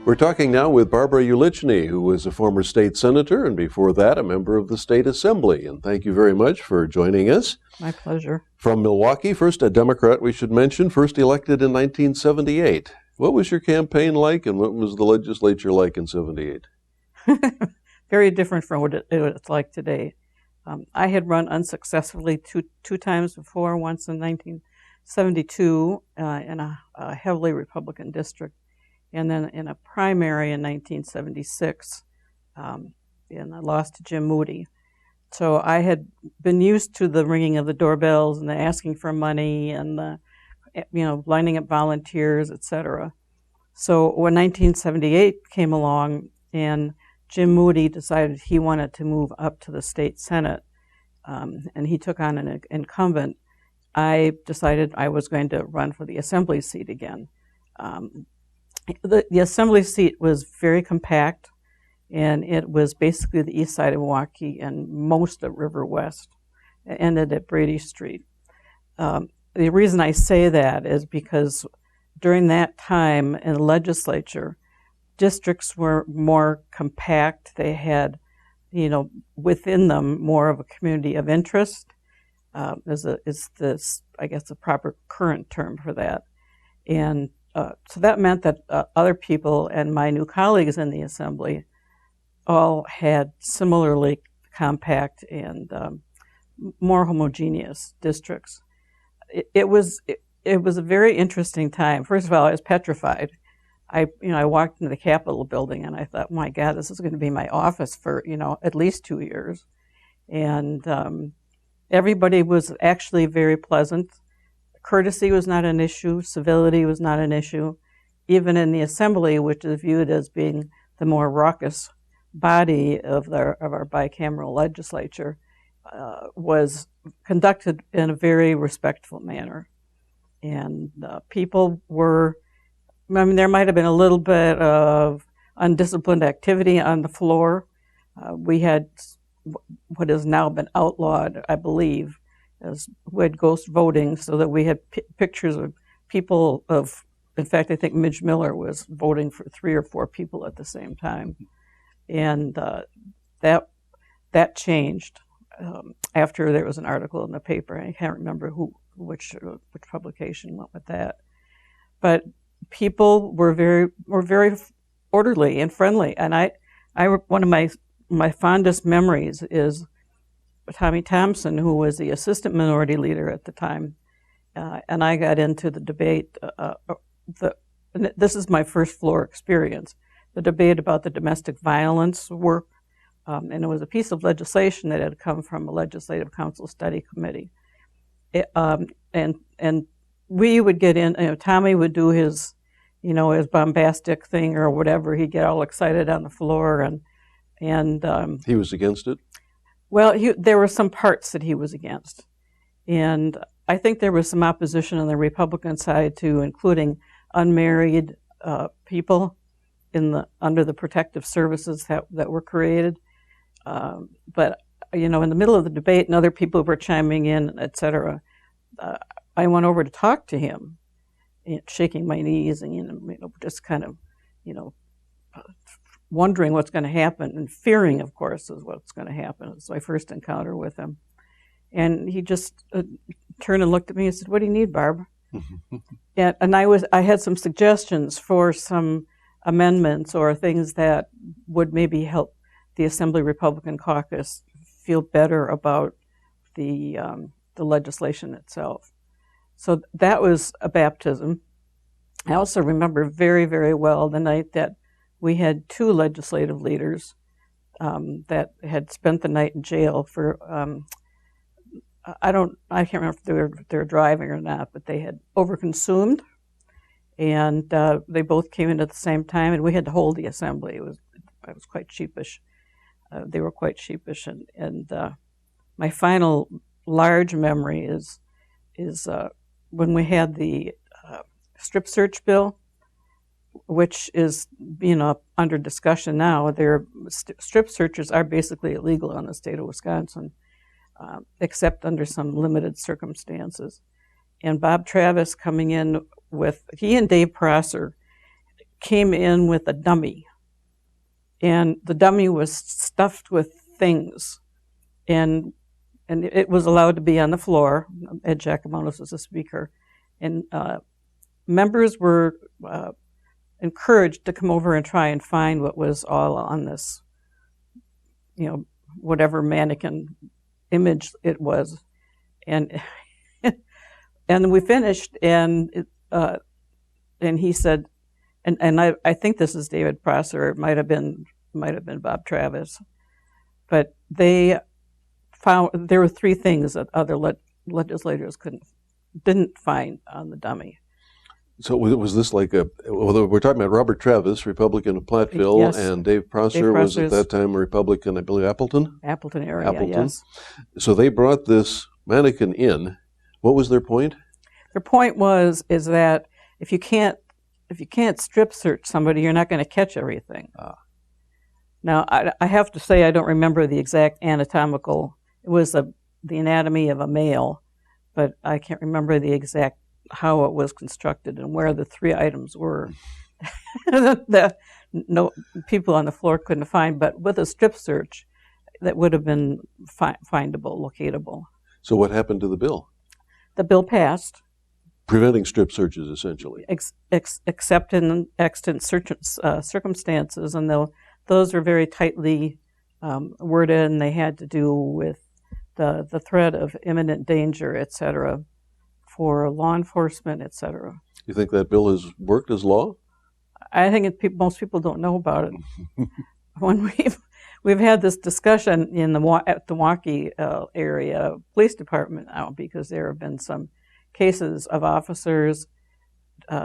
We're talking now with Barbara Ulichny, who was a former state senator and before that a member of the state assembly. And thank you very much for joining us. My pleasure. From Milwaukee, first a Democrat we should mention, first elected in 1978. What was your campaign like and what was the legislature like in 78? Very different from what it's like today. I had run unsuccessfully two times before, once in 1972 in a heavily Republican district, and then in a primary in 1976, and I lost to Jim Moody. So I had been used to the ringing of the doorbells and the asking for money and the, lining up volunteers, etc. So when 1978 came along and Jim Moody decided he wanted to move up to the state Senate, and he took on an incumbent, I decided I was going to run for the assembly seat again. The assembly seat was very compact, and it was basically the east side of Milwaukee and most of River West. It ended at Brady Street. The reason I say that is because during that time in the legislature, districts were more compact. They had, within them more of a community of interest. Is this, I guess, the proper current term for that. And so that meant that other people and my new colleagues in the assembly all had similarly compact and more homogeneous districts. It was a very interesting time. First of all, I was petrified. I walked into the Capitol building and I thought, my God, this is going to be my office for at least 2 years. And everybody was actually very pleasant. Courtesy was not an issue. Civility was not an issue. Even in the assembly, which is viewed as being the more raucous body of our bicameral legislature, was conducted in a very respectful manner. And people were, there might have been a little bit of undisciplined activity on the floor. We had what has now been outlawed, I believe, we had ghost voting, so that we had pictures of people in fact, I think Midge Miller was voting for 3 or 4 people at the same time. And that changed after there was an article in the paper. I can't remember which publication went with that. But people were very orderly and friendly. And one of my fondest memories is Tommy Thompson, who was the assistant minority leader at the time, and I got into the debate. This is my first floor experience, the debate about the domestic violence work, and it was a piece of legislation that had come from a legislative council study committee. And we would get in. Tommy would do his bombastic thing or whatever. He'd get all excited on the floor, and he was against it. Well, there were some parts that he was against. And I think there was some opposition on the Republican side, too, including unmarried people under the protective services that were created. But, in the middle of the debate and other people were chiming in, et cetera, I went over to talk to him, shaking my knees and, just kind of, wondering what's going to happen and fearing, of course, is what's going to happen. It was my first encounter with him. And he just turned and looked at me and said, "What do you need, Barb?" and I had some suggestions for some amendments or things that would maybe help the Assembly Republican caucus feel better about the legislation itself. So that was a baptism. I also remember very, very well the night that we had 2 legislative leaders that had spent the night in jail for, I can't remember if they were driving or not, but they had overconsumed, and they both came in at the same time, and we had to hold the assembly. I was quite sheepish. They were quite sheepish, and my final large memory is when we had the strip search bill, which is under discussion now. Strip searches are basically illegal in the state of Wisconsin, except under some limited circumstances. And Bob Travis coming in he and Dave Prosser came in with a dummy, and the dummy was stuffed with things, and it was allowed to be on the floor. Ed Giacomonos was the speaker, and members were encouraged to come over and try and find what was all on this, whatever mannequin image it was, and and we finished, and he said, and I think this is David Prosser. It might have been Bob Travis, but they found there were three things that other legislators didn't find on the dummy. So was this like we're talking about Robert Travis, Republican of Platteville, yes. And Dave Prosser was at that time a Republican, I believe, Appleton area, yes. So they brought this mannequin in. What was their point? Their point is that if you can't strip search somebody, you're not going to catch everything. Now, I have to say I don't remember the exact anatomical. It was the anatomy of a male, but I can't remember the exact how it was constructed and where the three items were. No people on the floor couldn't find, but with a strip search, that would have been findable, locatable. So what happened to the bill? The bill passed. Preventing strip searches, essentially. Except in extant circumstances, and those were very tightly worded, and they had to do with the threat of imminent danger, et cetera, for law enforcement, et cetera. You think that bill has worked as law? I think most people don't know about it. When we've had this discussion at the Milwaukee area police department now, because there have been some cases of officers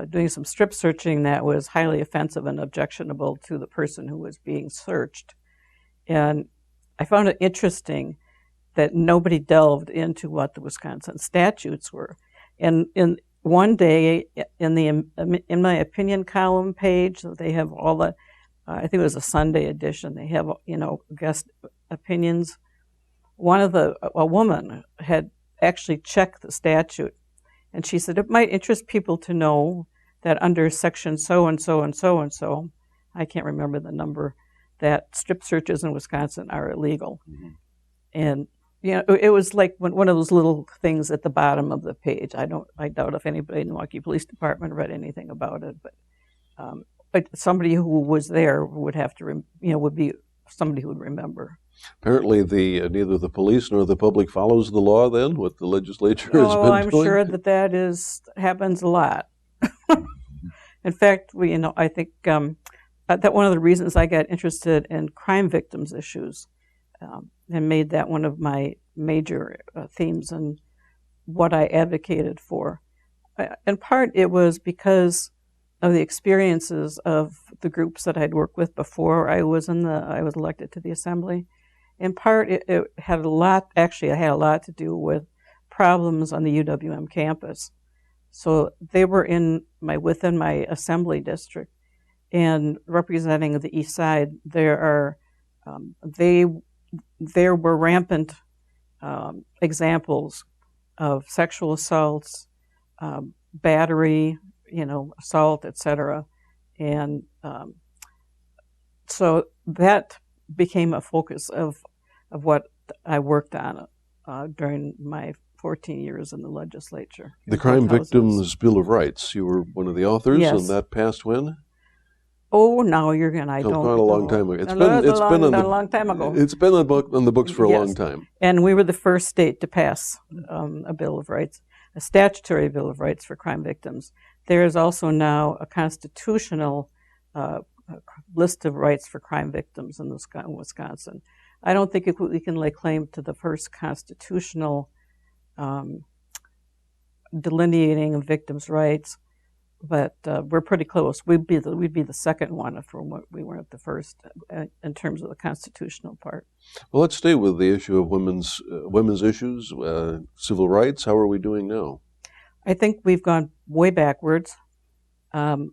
doing some strip searching that was highly offensive and objectionable to the person who was being searched. And I found it interesting that nobody delved into what the Wisconsin statutes were. And in one day, in my opinion column page, they have all the, I think it was a Sunday edition, they have, guest opinions. A woman had actually checked the statute, and she said it might interest people to know that under section so-and-so and so-and-so, I can't remember the number, that strip searches in Wisconsin are illegal. Mm-hmm. And it was like one of those little things at the bottom of the page. I doubt if anybody in the Milwaukee Police Department read anything about it, but somebody who was there would have to, would be somebody who would remember. Apparently, neither the police nor the public follows the law. Then, what the legislature has been I'm doing. sure that happens a lot. In fact, I think that one of the reasons I got interested in crime victims issues. And made that one of my major themes and what I advocated for. In part, it was because of the experiences of the groups that I'd worked with before I was elected to the assembly. In part, it had a lot to do with problems on the UWM campus. So they were within my assembly district, and representing the East Side, there were rampant examples of sexual assaults, battery, assault, etc. And so that became a focus of what I worked on during my 14 years in the legislature. The Crime Victims Bill of Rights. You were one of the authors, yes. And that passed when? Oh, now you're going to, I don't know. Quite a long time ago. It's been a long time ago. It's been on the books for a long time. And we were the first state to pass a Bill of Rights, a statutory Bill of Rights for crime victims. There is also now a constitutional list of rights for crime victims in Wisconsin. I don't think we can lay claim to the first constitutional delineating of victims' rights, but we're pretty close. We'd be the second one if we weren't the first in terms of the constitutional part. Well, let's stay with the issue of women's issues, civil rights. How are we doing now? I think we've gone way backwards. On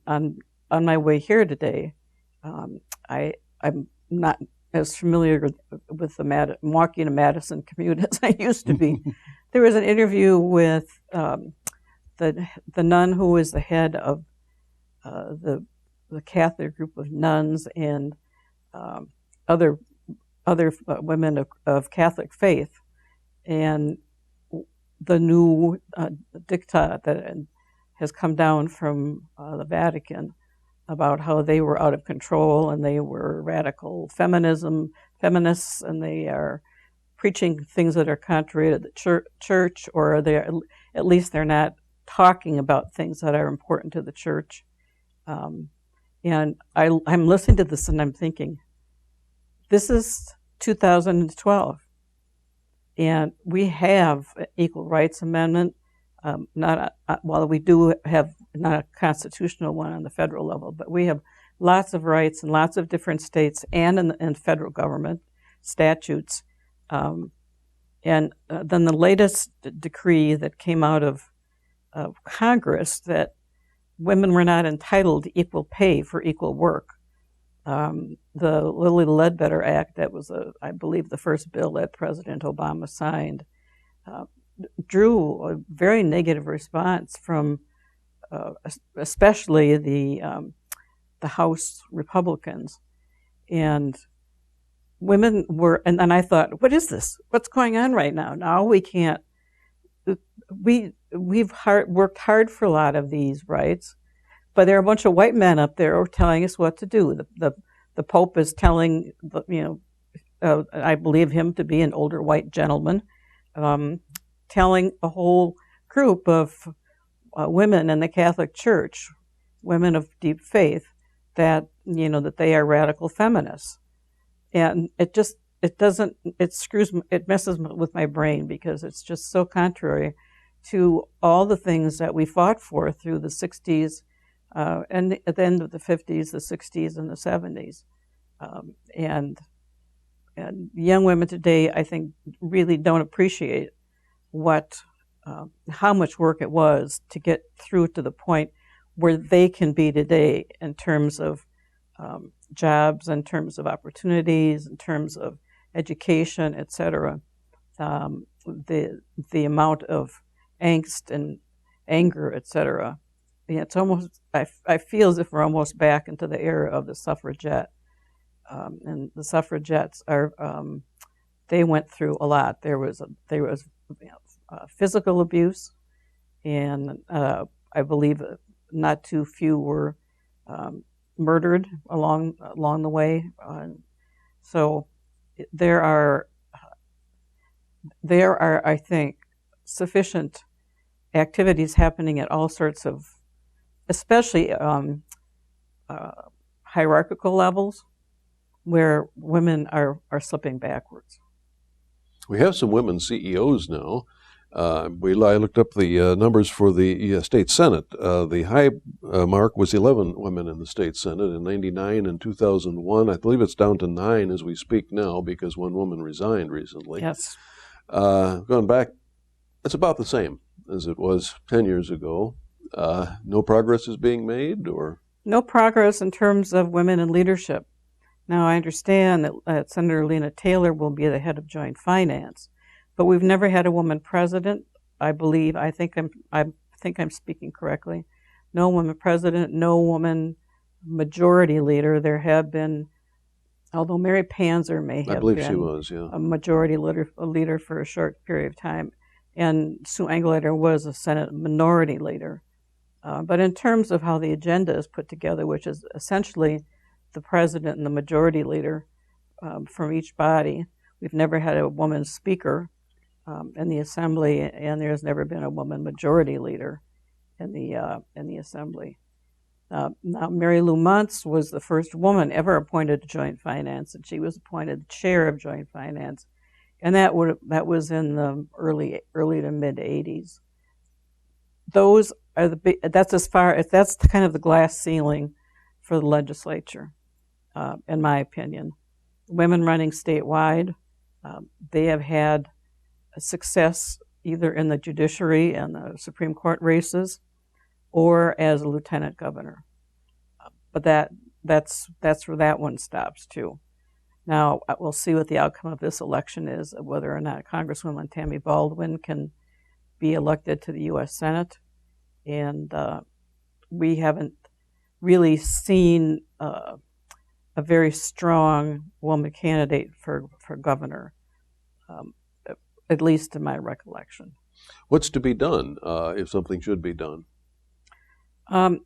my way here today, I'm not as familiar with the Milwaukee to Madison commute as I used to be. There was an interview with the nun who was the head of the the Catholic group of nuns and other women of Catholic faith, and the new diktat that has come down from the Vatican about how they were out of control and they were radical feminists, and they are preaching things that are contrary to the church, or at least they're not talking about things that are important to the church. And I'm listening to this and I'm thinking, this is 2012, and we have an Equal Rights Amendment. While we do have not a constitutional one on the federal level, but we have lots of rights in lots of different states and in federal government statutes. And then the latest decree that came out of Congress, that women were not entitled to equal pay for equal work. The Lilly Ledbetter Act, that was, I believe, the first bill that President Obama signed, drew a very negative response from especially the House Republicans. And women were, and I thought, what is this? What's going on right now? Now we can't, we've worked hard for a lot of these rights, but there are a bunch of white men up there telling us what to do. The Pope is telling, I believe him to be an older white gentleman, telling a whole group of women in the Catholic Church, women of deep faith, that that they are radical feminists, and it messes with my brain, because it's just so contrary to all the things that we fought for through the 60s and at the end of the 50s, the 60s, and the 70s. And young women today, I think, really don't appreciate how much work it was to get through to the point where they can be today in terms of jobs, in terms of opportunities, in terms of education, etc. The amount of angst and anger, etc. It's almost, I feel as if we're almost back into the era of the suffragette. And the suffragettes they went through a lot. There was physical abuse, and I believe not too few were murdered along the way. So there are, I think, sufficient activities happening at all sorts of, especially hierarchical levels, where women are slipping backwards. We have some women CEOs now. I looked up the numbers for the state senate. The high mark was 11 women in the state senate in '99 and 2001. I believe it's down to 9 as we speak now, because one woman resigned recently. Yes. Going back, it's about the same as it was 10 years ago. No progress is being made, or? No progress in terms of women in leadership. Now, I understand that Senator Lena Taylor will be the head of Joint Finance, but we've never had a woman president. I think I'm speaking correctly. No woman president, no woman majority leader. There have been, although Mary Panzer may have been, she was, yeah, a majority leader for a short period of time, and Sue Engelleiter was a Senate minority leader. But in terms of how the agenda is put together, which is essentially the president and the majority leader from each body, we've never had a woman speaker in the assembly, and there's never been a woman majority leader in the assembly. Now, Mary Lou Muntz was the first woman ever appointed to Joint Finance, and she was appointed chair of Joint Finance, and that was in the early to mid '80s. Those are that's kind of the glass ceiling for the legislature, in my opinion. Women running statewide, they have had success either in the judiciary and the Supreme Court races, or as a lieutenant governor. But that's where that one stops too. Now, we'll see what the outcome of this election is, of whether or not Congresswoman Tammy Baldwin can be elected to the U.S. Senate. And we haven't really seen a very strong woman candidate for governor, um, at least in my recollection. What's to be done if something should be done? Um,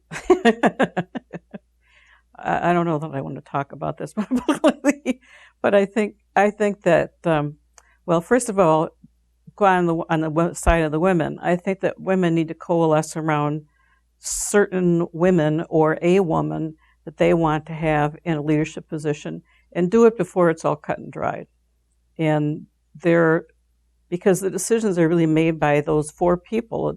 I don't know that I want to talk about this publicly, but I think that well, first of all, go on the side of the women. I think that women need to coalesce around certain women or a woman that they want to have in a leadership position, and do it before it's all cut and dried. And because the decisions are really made by those four people,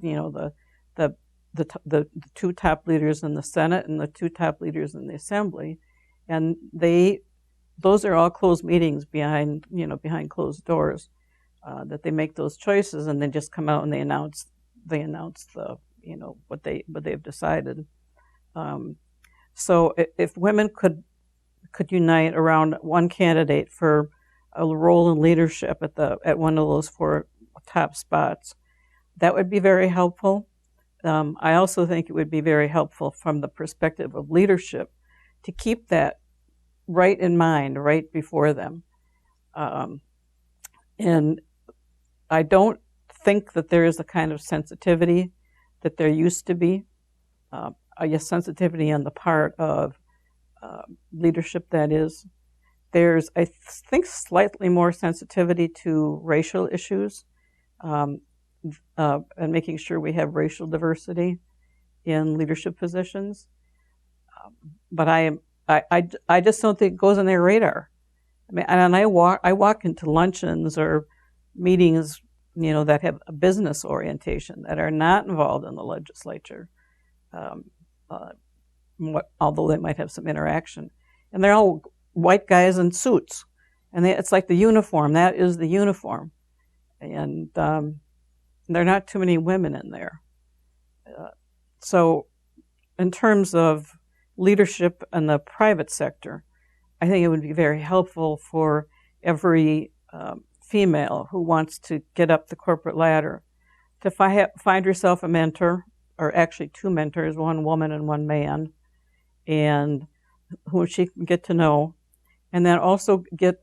the two top leaders in the Senate and the two top leaders in the Assembly, and those are all closed meetings behind closed doors, that they make those choices, and then just come out and they announce the what they've decided. So if women could unite around one candidate for a role in leadership at one of those four top spots, that would be very helpful. I also think it would be very helpful from the perspective of leadership to keep that right in mind, right before them. And I don't think that there is the kind of sensitivity that there used to be. I guess sensitivity on the part of leadership, that is. There's, I think, slightly more sensitivity to racial issues, and making sure we have racial diversity in leadership positions. But I just don't think it goes on their radar. I mean, and I walk into luncheons or meetings, that have a business orientation that are not involved in the legislature, although they might have some interaction, and they're all white guys in suits, and it's like the uniform. That is the uniform, and there are not too many women in there. So, in terms of leadership in the private sector, I think it would be very helpful for every female who wants to get up the corporate ladder to find herself a mentor, or actually two mentors, one woman and one man, and who she can get to know, and then also get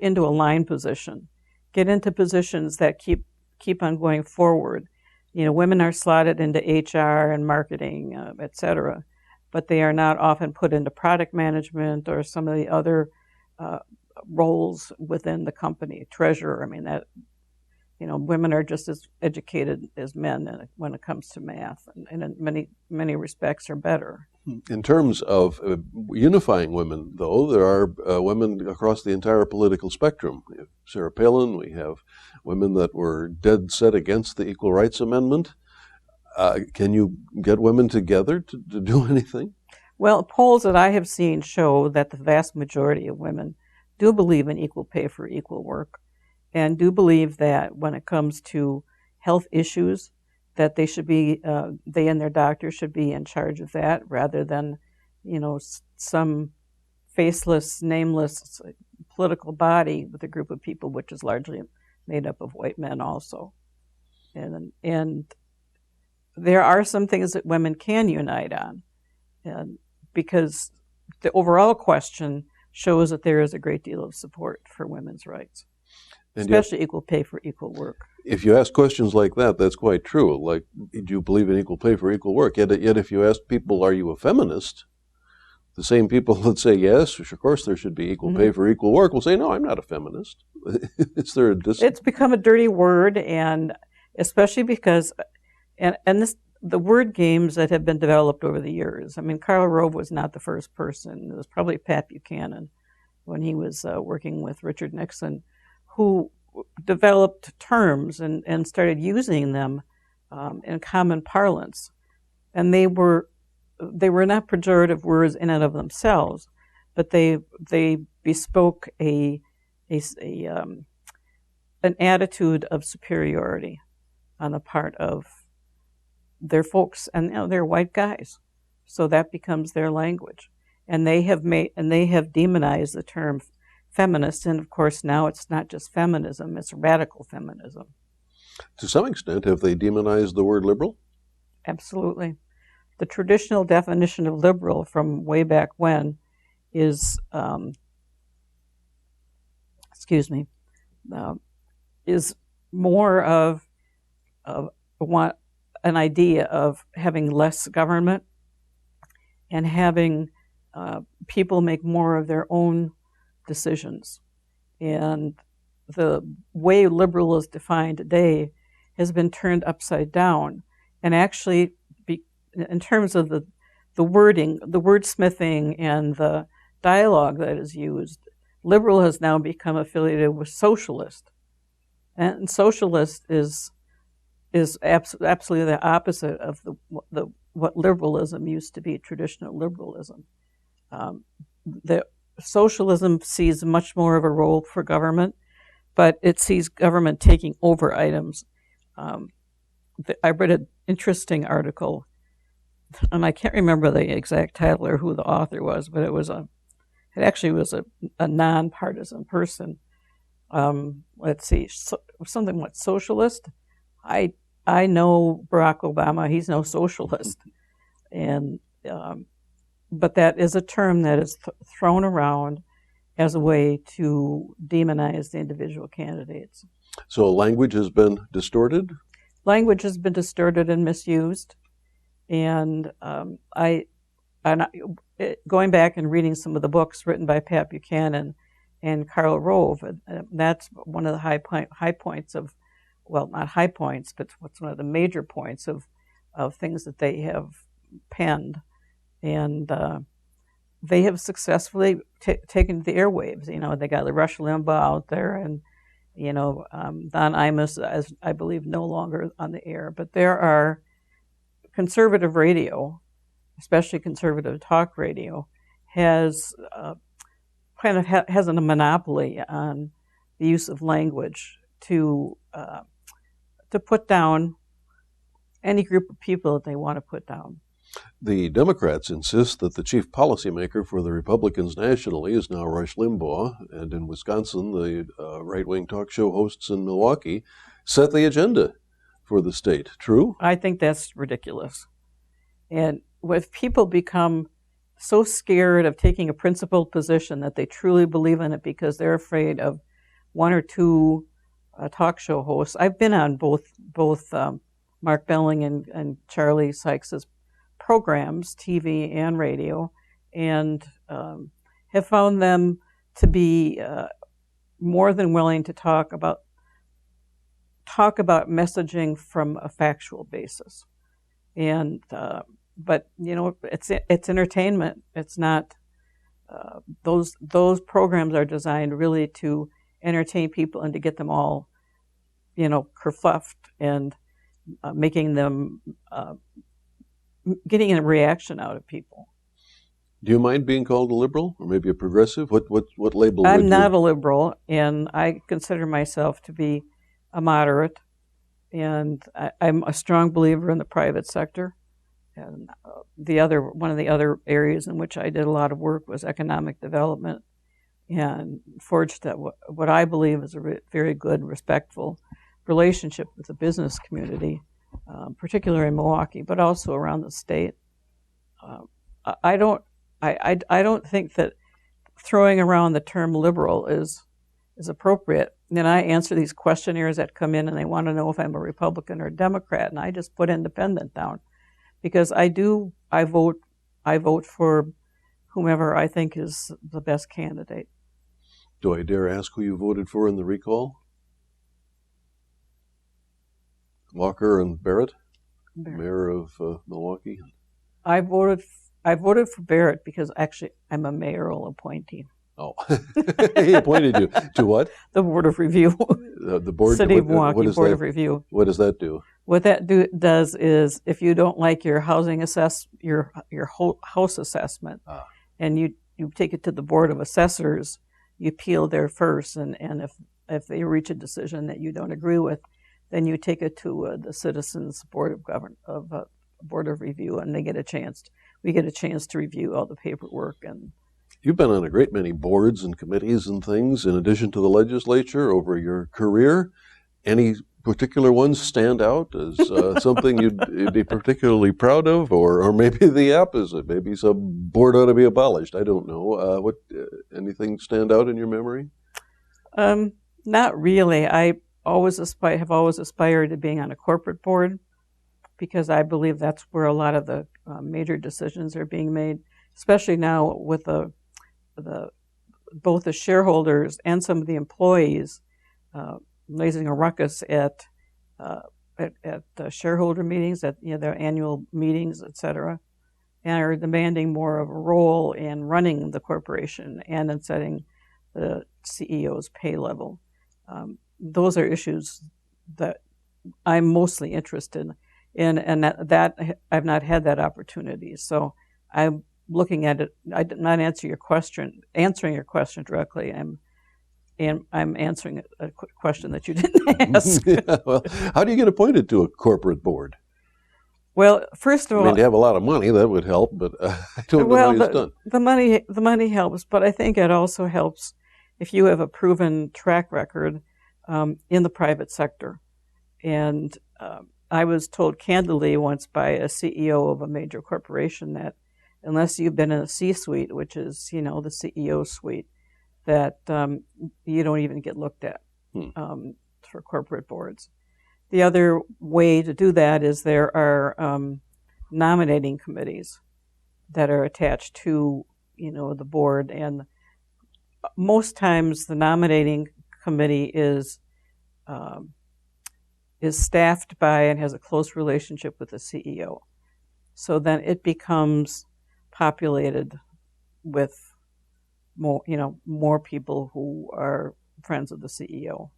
into a line position, get into positions that keep on going forward. Women are slotted into HR and marketing, et cetera, but they are not often put into product management or some of the other roles within the company. Treasurer, I mean, that women are just as educated as men when it comes to math, and in many respects are better. In terms of unifying women, though, there are women across the entire political spectrum. We have Sarah Palin, we have women that were dead set against the Equal Rights Amendment. Can you get women together to do anything? Well, polls that I have seen show that the vast majority of women do believe in equal pay for equal work, and do believe that when it comes to health issues, that they and their doctors should be in charge of that, rather than, some faceless, nameless political body with a group of people which is largely made up of white men also. And there are some things that women can unite on, and because the overall question shows that there is a great deal of support for women's rights, especially equal pay for equal work. If you ask questions like that, that's quite true. Like, do you believe in equal pay for equal work? Yet if you ask people, are you a feminist? The same people that say yes, of course there should be equal pay for equal work, will say, no, I'm not a feminist. Is there a distance? It's become a dirty word, and especially because, the word games that have been developed over the years. I mean, Karl Rove was not the first person. It was probably Pat Buchanan, when he was working with Richard Nixon, who developed terms and started using them in common parlance. And they were not pejorative words in and of themselves, but they bespoke an attitude of superiority on the part of their folks, and they're white guys, so that becomes their language. And they have demonized the term feminist, and of course now it's not just feminism, it's radical feminism. To some extent, have they demonized the word liberal? Absolutely. the traditional definition of liberal from way back when is, is more of an idea of having less government and having people make more of their own decisions. And the way liberal is defined today has been turned upside down. And actually, in terms of the wording, the wordsmithing, and the dialogue that is used, liberal has now become affiliated with socialist. And socialist is absolutely the opposite of what liberalism used to be, traditional liberalism. The socialism sees much more of a role for government, but it sees government taking over items. I read an interesting article, and I can't remember the exact title or who the author was, but it actually was a nonpartisan person. Let's see, something like socialist. I know Barack Obama. He's no socialist, and but that is a term that is thrown around as a way to demonize the individual candidates. So language has been distorted? Language has been distorted and misused. And going back and reading some of the books written by Pat Buchanan and Karl Rove, that's one of the high points of, well, not high points, but what's one of the major points of things that they have penned. And they have successfully taken to the airwaves. You know, they got the Rush Limbaugh out there, and, you know, Don Imus, as I believe, no longer on the air. But there are conservative radio, especially conservative talk radio, has has a monopoly on the use of language to put down any group of people that they want to put down. The Democrats insist that the chief policymaker for the Republicans nationally is now Rush Limbaugh, and in Wisconsin, the right-wing talk show hosts in Milwaukee set the agenda for the state. True? I think that's ridiculous. And if people become so scared of taking a principled position that they truly believe in it because they're afraid of one or two talk show hosts. I've been on both Mark Belling and Charlie Sykes's programs, TV and radio, and have found them to be more than willing to talk about messaging from a factual basis. And but you know, it's entertainment. It's not those programs are designed really to entertain people and to get them all, you know, kerfluffed and making them getting a reaction out of people. Do you mind being called a liberal or maybe a progressive? What label? I'm not a liberal, and I consider myself to be a moderate, and I'm a strong believer in the private sector. And one of the other areas in which I did a lot of work was economic development, and forged what I believe is a very good, respectful relationship with the business community, particularly in Milwaukee, but also around the state. I don't think that throwing around the term liberal is appropriate. And I answer these questionnaires that come in, and they want to know if I'm a Republican or a Democrat, and I just put independent down, because I vote for whomever I think is the best candidate. Do I dare ask who you voted for in the recall? Walker and Barrett, mayor of Milwaukee. I voted for Barrett because actually I'm a mayoral appointee. Oh, he appointed you to what? The Board of Review. The board, City of Milwaukee Board of Review. What does that do? What that does is, if you don't like your housing your house assessment, and you take it to the Board of Assessors, you appeal there first, and if they reach a decision that you don't agree with, then you take it to the Citizens Board of Review, and we get a chance to review all the paperwork. And you've been on a great many boards and committees and things in addition to the legislature over your career. Any particular ones stand out as something you'd be particularly proud of, or maybe the opposite? Maybe some board ought to be abolished. I don't know. Anything stand out in your memory? Not really. I have always aspired to being on a corporate board because I believe that's where a lot of the major decisions are being made, especially now with both the shareholders and some of the employees raising a ruckus at shareholder meetings, at their annual meetings, etc., and are demanding more of a role in running the corporation and in setting the CEO's pay level. Those are issues that I'm mostly interested in, and that I've not had that opportunity. So I'm looking at it. I did not answering your question directly. I'm answering a question that you didn't ask. Yeah, well, how do you get appointed to a corporate board? Well, first of all, I mean, to have a lot of money, that would help, but I don't know how it's done. The money helps, but I think it also helps if you have a proven track record in the private sector. And I was told candidly once by a CEO of a major corporation that unless you've been in a C-suite, which is, the CEO suite, that you don't even get looked at for corporate boards. The other way to do that is there are nominating committees that are attached to, the board, and most times the nominating committee is staffed by and has a close relationship with the CEO. So then it becomes populated with more people who are friends of the CEO.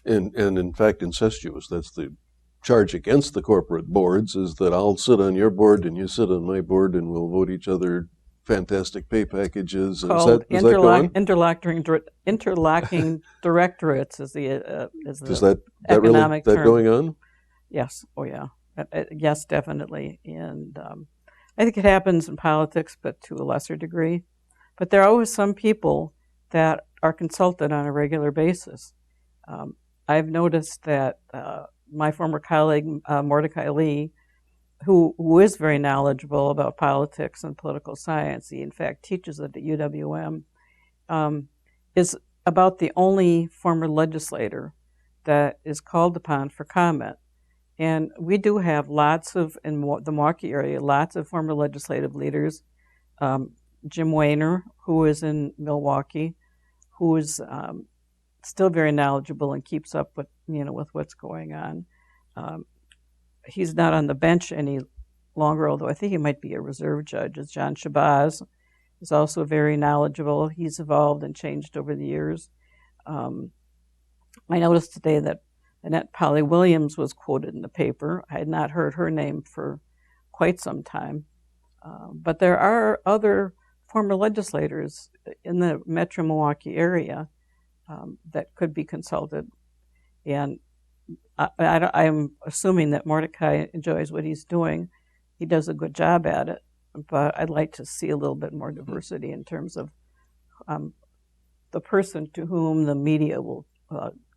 And in fact, incestuous. That's the charge against the corporate boards, is that I'll sit on your board and you sit on my board and we'll vote each other fantastic pay packages. Called interlocking directorates is the economic term. That going on? Yes. Oh yeah. Yes, definitely. And I think it happens in politics, but to a lesser degree. But there are always some people that are consulted on a regular basis. I've noticed that my former colleague, Mordecai Lee, who is very knowledgeable about politics and political science, he in fact teaches it at UWM, is about the only former legislator that is called upon for comment. And we do have lots of, in the Milwaukee area, lots of former legislative leaders. Jim Wehner, who is in Milwaukee, who is still very knowledgeable and keeps up with what's going on. He's not on the bench any longer, although I think he might be a reserve judge. It's John Shabazz. He's also very knowledgeable. He's evolved and changed over the years. I noticed today that Annette Polly Williams was quoted in the paper. I had not heard her name for quite some time. But there are other former legislators in the Metro Milwaukee area that could be consulted. And I'm assuming that Mordecai enjoys what he's doing. He does a good job at it, but I'd like to see a little bit more diversity in terms of the person to whom the media will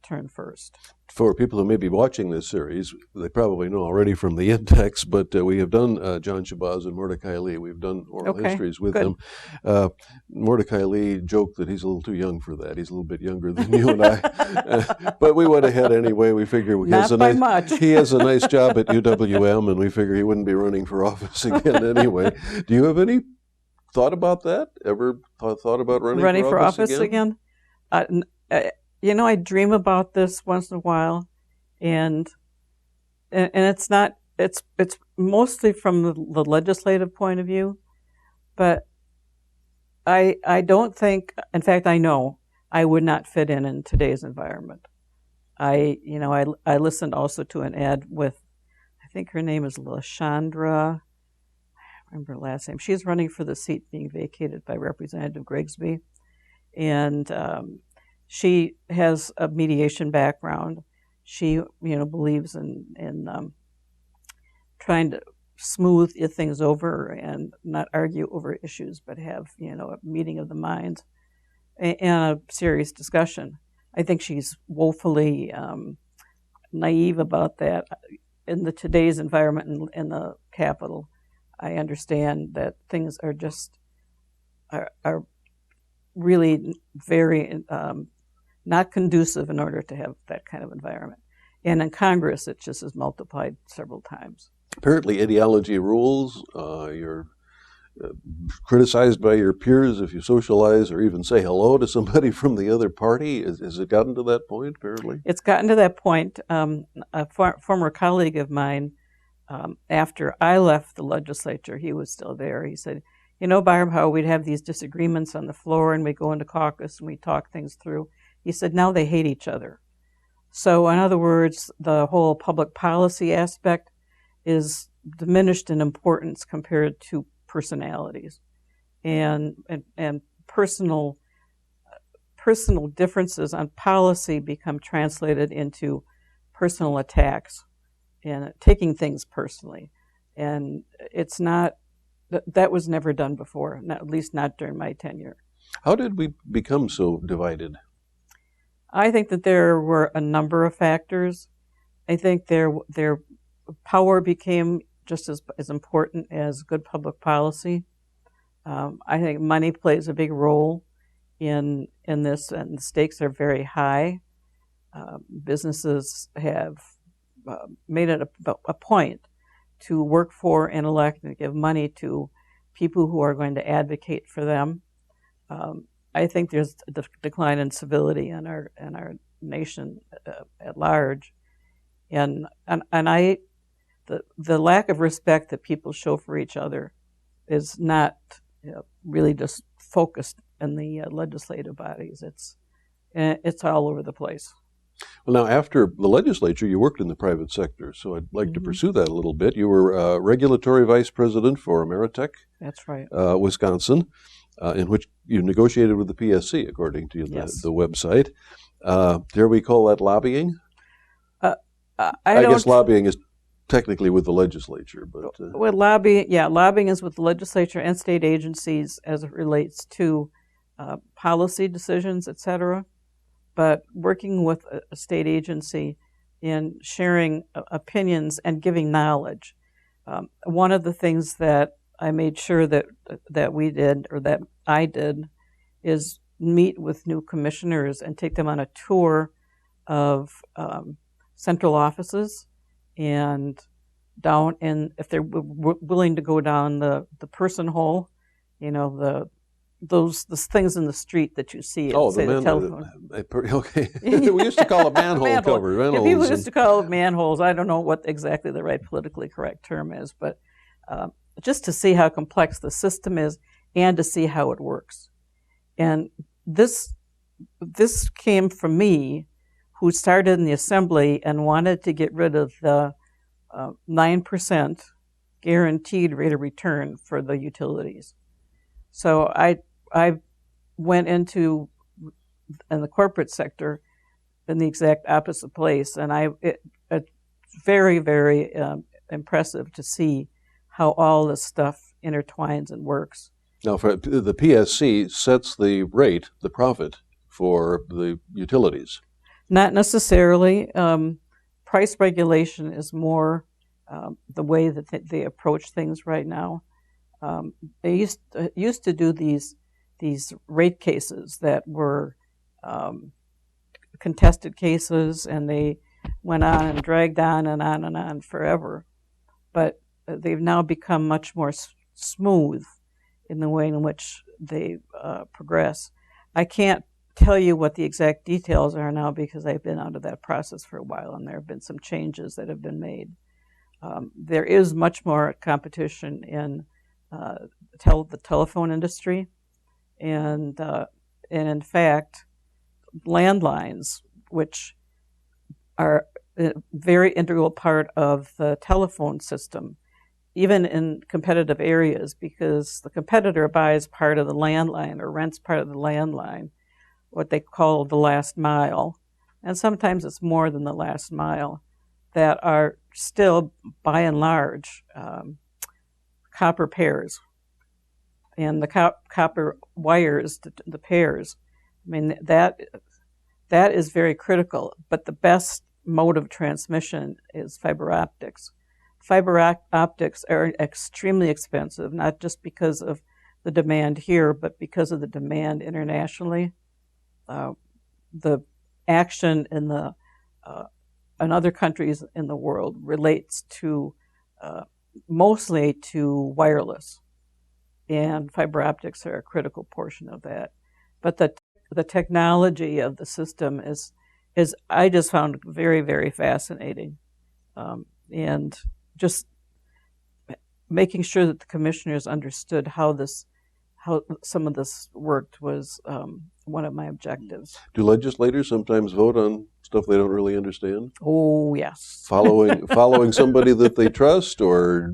turn first. For people who may be watching this series, they probably know already from the index, but we have done John Shabazz and Mordecai Lee. We've done oral histories with them. Mordecai Lee joked that he's a little too young for that. He's a little bit younger than you and I. But we went ahead anyway. We figure he has a nice job at UWM, and we figure he wouldn't be running for office again anyway. Do you have any thought about that? Ever thought about running for office again? I dream about this once in a while, and it's not. It's mostly from the legislative point of view, but I don't think. In fact, I know I would not fit in today's environment. I listened also to an ad with, I think her name is LaShandra. I remember her last name. She's running for the seat being vacated by Representative Grigsby, and she has a mediation background. She, believes in trying to smooth things over and not argue over issues, but have, a meeting of the minds and a serious discussion. I think she's woefully naive about that. In today's environment in the Capitol, I understand that things are just are really very not conducive in order to have that kind of environment. And in Congress, it just is multiplied several times. Apparently, ideology rules. You're criticized by your peers if you socialize or even say hello to somebody from the other party. Has it gotten to that point, apparently? It's gotten to that point. A former colleague of mine, after I left the legislature, he was still there. He said, "You know, Barb, how we'd have these disagreements on the floor and we go into caucus and we talk things through." He said, "Now they hate each other." So in other words, the whole public policy aspect is diminished in importance compared to personalities, and personal differences on policy become translated into personal attacks and taking things personally. And it's not, that was never done before, at least not during my tenure. How did we become so divided? I think that there were a number of factors. I think their power became just as important as good public policy. I think money plays a big role in this, and the stakes are very high. Businesses have made it a point to work for and elect and give money to people who are going to advocate for them. I think there's a decline in civility in our nation at large, and the lack of respect that people show for each other is not really just focused in the legislative bodies. It's all over the place. Well, now, after the legislature, you worked in the private sector, so I'd like to pursue that a little bit. You were regulatory vice president for Ameritech. That's right. Wisconsin, in which you negotiated with the PSC, according to Yes. the website. Dare we call that lobbying? I guess lobbying is technically with the legislature, but well, lobbying is with the legislature and state agencies as it relates to policy decisions, et cetera. But working with a state agency in sharing opinions and giving knowledge. One of the things that I made sure that we did, or that I did, is meet with new commissioners and take them on a tour of central offices, and down in, if they're willing to go down the person hole, those things in the street that you see. The telephone. Okay. We used to call it manhole cover. Yeah, people used to call it manholes. I don't know what exactly the right politically correct term is, but just to see how complex the system is and to see how it works. And this came from me, who started in the assembly and wanted to get rid of the 9% guaranteed rate of return for the utilities. So I went into in the corporate sector in the exact opposite place, and it's very, very impressive to see how all this stuff intertwines and works. Now, for the PSC sets the rate, the profit for the utilities. Not necessarily. Price regulation is more the way that they approach things right now. They used to do these rate cases that were contested cases, and they went on and dragged on and on and on forever. But they've now become much more smooth in the way in which they progress. I can't tell you what the exact details are now because I've been out of that process for a while, and there have been some changes that have been made. There is much more competition in the telephone industry, and in fact, landlines, which are a very integral part of the telephone system, even in competitive areas, because the competitor buys part of the landline or rents part of the landline, what they call the last mile, and sometimes it's more than the last mile, that are still, by and large, copper pairs. And the copper wires, the pairs, I mean, that is very critical. But the best mode of transmission is fiber optics. Optics are extremely expensive, not just because of the demand here, but because of the demand internationally. The action in other countries in the world relates to mostly to wireless, and fiber optics are a critical portion of that. But the technology of the system is I just found very, very fascinating, and just making sure that the commissioners understood how some of this worked was one of my objectives. Do legislators sometimes vote on stuff they don't really understand? Oh, yes. Following somebody that they trust, or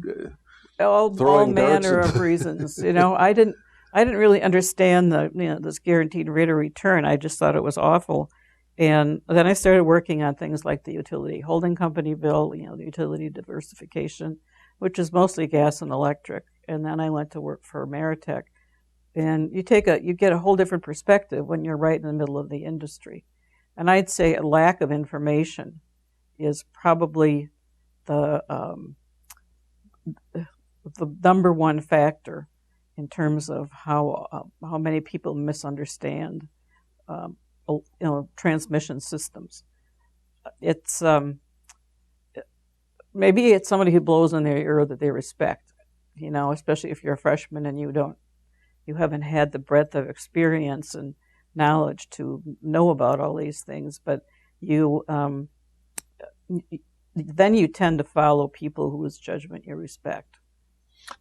all manner of reasons. I didn't really understand this guaranteed rate of return. I just thought it was awful. And then I started working on things like the utility holding company bill, the utility diversification, which is mostly gas and electric. And then I went to work for Ameritech. And you get a whole different perspective when you're right in the middle of the industry. And I'd say a lack of information is probably the number one factor in terms of how many people misunderstand transmission systems. It's maybe it's somebody who blows in their ear that they respect, especially if you're a freshman and you haven't had the breadth of experience and knowledge to know about all these things, but then you tend to follow people whose judgment you respect.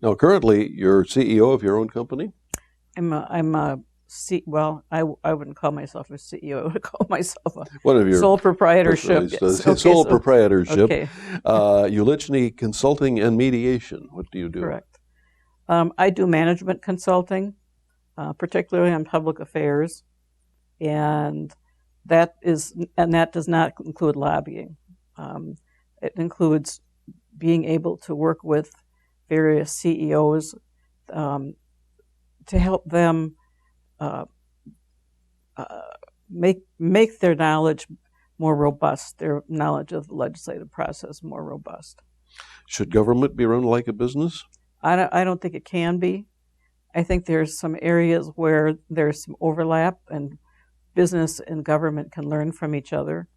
Now, currently, you're CEO of your own company? Well, I wouldn't call myself a CEO. I would call myself One of your sole proprietorship. Sole proprietorship. Okay. Ulichny Consulting and Mediation. What do you do? Correct. I do management consulting, particularly on public affairs, and that does not include lobbying. It includes being able to work with various CEOs to help them make their knowledge more robust, their knowledge of the legislative process more robust. Should government be run like a business? I don't think it can be. I think there's some areas where there's some overlap, and business and government can learn from each other.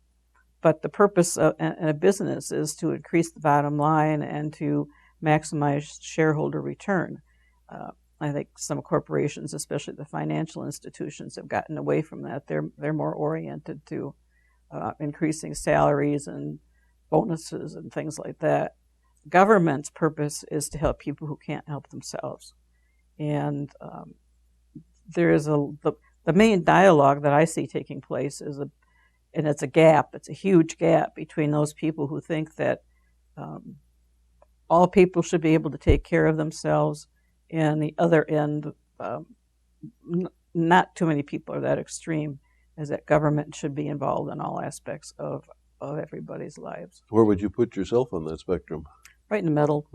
But the purpose of a business is to increase the bottom line and to maximize shareholder return. I think some corporations, especially the financial institutions, have gotten away from that. They're more oriented to increasing salaries and bonuses and things like that. Government's purpose is to help people who can't help themselves. And there is the main dialogue that I see taking place and it's a gap. It's a huge gap between those people who think that all people should be able to take care of themselves, and the other end, not too many people are that extreme, is that government should be involved in all aspects of everybody's lives. Where would you put yourself on that spectrum? Right in the middle.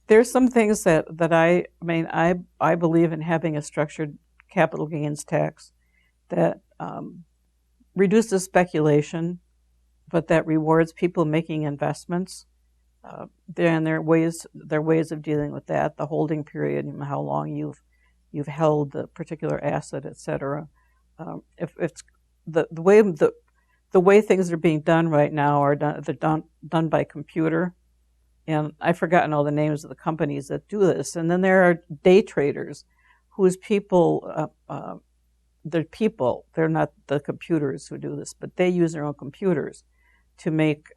There's some things that I believe in having a structured capital gains tax that reduces speculation, but that rewards people making investments. There are ways of dealing with that. The holding period, how long you've held the particular asset, etc. If it's the way things are being done right now they're done by computer. And I've forgotten all the names of the companies that do this. And then there are day traders whose people, they're not the computers who do this, but they use their own computers to make